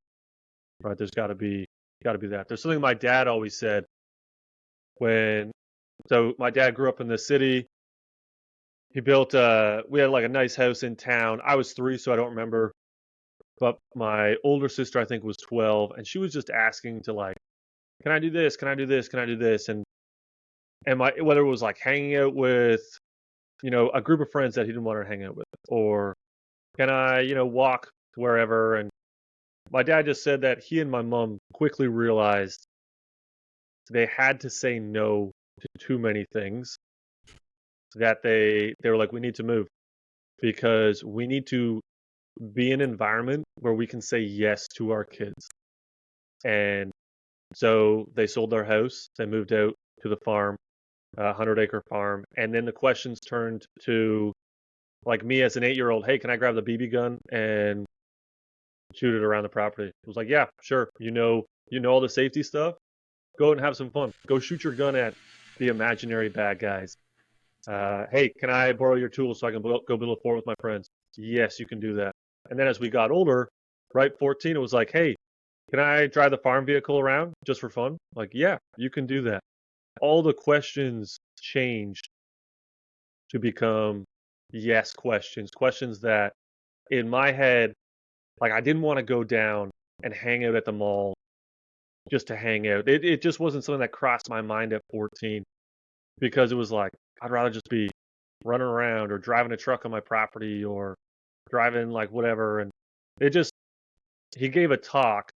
[SPEAKER 1] right? There's got to be that. There's something my dad always said when, so my dad grew up in the city. He built we had like a nice house in town. I was 3, so I don't remember. But my older sister, I think, was 12, and she was just asking to like, can I do this? Can I do this? Can I do this? And my whether it was like hanging out with, a group of friends that he didn't want her to hang out with, or can I, walk wherever? And my dad just said that he and my mom quickly realized they had to say no to too many things, that they were like, we need to move because we need to be an environment where we can say yes to our kids. And so they sold their house, they moved out to the farm, a 100-acre farm, and then the questions turned to like me as an 8-year-old, hey, can I grab the BB gun and shoot it around the property? It was like, yeah, sure. You know all the safety stuff. Go out and have some fun. Go shoot your gun at the imaginary bad guys. Hey, can I borrow your tools so I can go build a fort with my friends? Yes, you can do that. And then as we got older, right, 14, it was like, hey, can I drive the farm vehicle around just for fun? Like, yeah, you can do that. All the questions changed to become yes questions, questions that in my head, like I didn't want to go down and hang out at the mall just to hang out. It just wasn't something that crossed my mind at 14 because it was like, I'd rather just be running around or driving a truck on my property or driving like whatever. And it just, he gave a talk,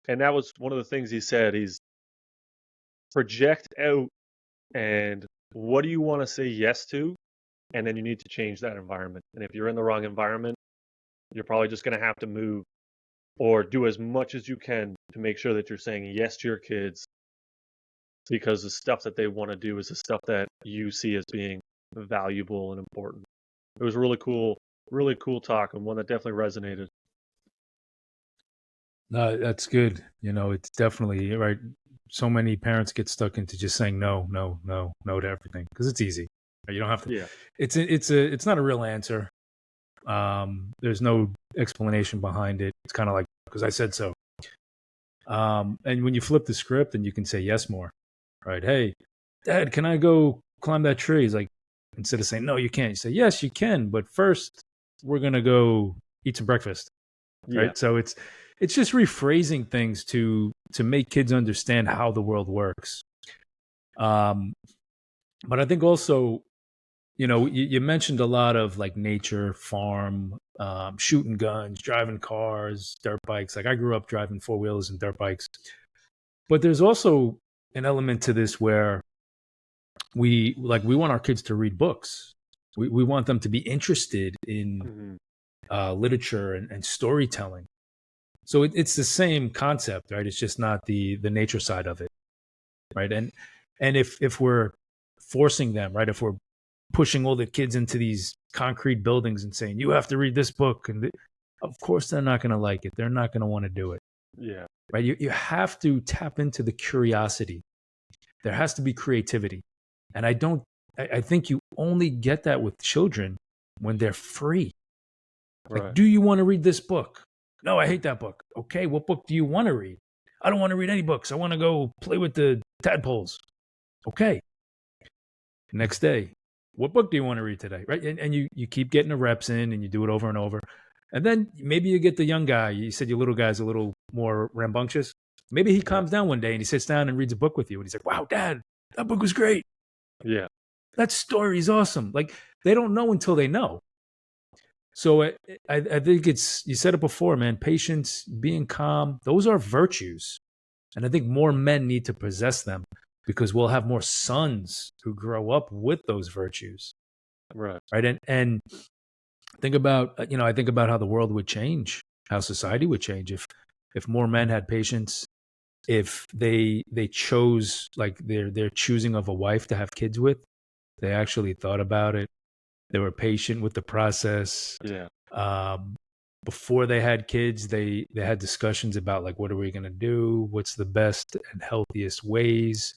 [SPEAKER 1] and that was one of the things he said. He's project out, and what do you want to say yes to? And then you need to change that environment. And if you're in the wrong environment, you're probably just going to have to move or do as much as you can to make sure that you're saying yes to your kids because the stuff that they want to do is the stuff that you see as being valuable and important. It was really cool talk, and one that definitely resonated.
[SPEAKER 2] No, that's good. It's definitely right. So many parents get stuck into just saying no, no, no, no to everything because it's easy. You don't have to.
[SPEAKER 1] Yeah.
[SPEAKER 2] It's not a real answer. There's no explanation behind it. It's kind of like because I said so. And when you flip the script and you can say yes more, right? Hey, Dad, can I go climb that tree? He's like, instead of saying no, you can't. You say yes, you can, but first we're gonna go eat some breakfast,
[SPEAKER 1] Yeah.
[SPEAKER 2] right? So it's just rephrasing things to make kids understand how the world works. But I think also, you mentioned a lot of like nature, farm, shooting guns, driving cars, dirt bikes. Like I grew up driving four wheelers and dirt bikes. But there's also an element to this where we want our kids to read books. We want them to be interested in
[SPEAKER 1] Hmm.
[SPEAKER 2] literature and storytelling. So it's the same concept, right? It's just not the nature side of it, right? And if we're forcing them, right? If we're pushing all the kids into these concrete buildings and saying you have to read this book, of course they're not going to like it. They're not going to want to do it,
[SPEAKER 1] Yeah.
[SPEAKER 2] right? You have to tap into the curiosity. There has to be creativity, and I think you only get that with children when they're free. Like,
[SPEAKER 1] Right.
[SPEAKER 2] do you want to read this book? No, I hate that book. Okay, what book do you want to read? I don't want to read any books. I want to go play with the tadpoles. Okay. Next day, what book do you want to read today? Right. And you keep getting the reps in and you do it over and over. And then maybe you get the young guy. You said your little guy's a little more rambunctious. Maybe he
[SPEAKER 1] Yeah.
[SPEAKER 2] calms down one day and he sits down and reads a book with you. And he's like, wow, Dad, that book was great.
[SPEAKER 1] Yeah.
[SPEAKER 2] That story is awesome. Like, they don't know until they know. So I think you said it before, man, patience, being calm, those are virtues. And I think more men need to possess them because we'll have more sons who grow up with those virtues.
[SPEAKER 1] Right.
[SPEAKER 2] Right. And think about, I think about how the world would change, how society would change if more men had patience, if they chose like their choosing of a wife to have kids with, they actually thought about it. They were patient with the process.
[SPEAKER 1] Yeah.
[SPEAKER 2] Um, Before they had kids, they had discussions about like what are we going to do, what's the best and healthiest ways.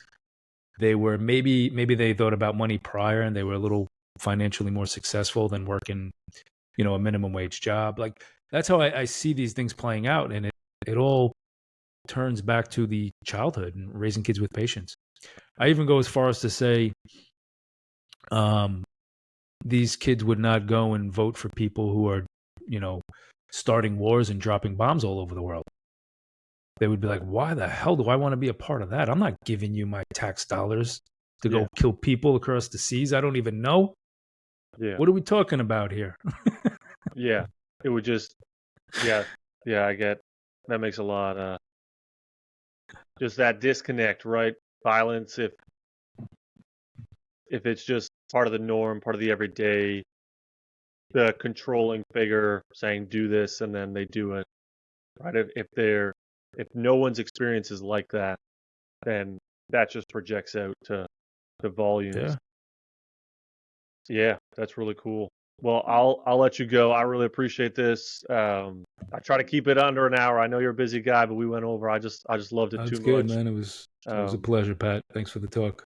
[SPEAKER 2] They were maybe they thought about money prior and they were a little financially more successful than working, a minimum wage job. Like that's how I see these things playing out, and it all turns back to the childhood and raising kids with patience. I even go as far as to say, um, these kids would not go and vote for people who are, starting wars and dropping bombs all over the world. They would be like,
[SPEAKER 1] Right.
[SPEAKER 2] why the hell do I want to be a part of that? I'm not giving you my tax dollars to
[SPEAKER 1] Yeah.
[SPEAKER 2] go kill people across the seas I don't even know.
[SPEAKER 1] Yeah.
[SPEAKER 2] What are we talking about here?
[SPEAKER 1] Yeah. It would just, yeah. Yeah. I get that makes a lot. Just that disconnect, right? Violence, if it's just part of the norm, part of the everyday, the controlling figure saying do this and then they do it, right? If no one's experience is like that, then that just projects out to volumes.
[SPEAKER 2] Yeah,
[SPEAKER 1] Yeah, that's really cool. Well, I'll let you go. I really appreciate this. I try to keep it under an hour. I know you're a busy guy, but we went over. I just loved it
[SPEAKER 2] that's
[SPEAKER 1] too
[SPEAKER 2] good,
[SPEAKER 1] much.
[SPEAKER 2] man. It was a
[SPEAKER 1] Um,
[SPEAKER 2] pleasure, Pat. Thanks for the talk.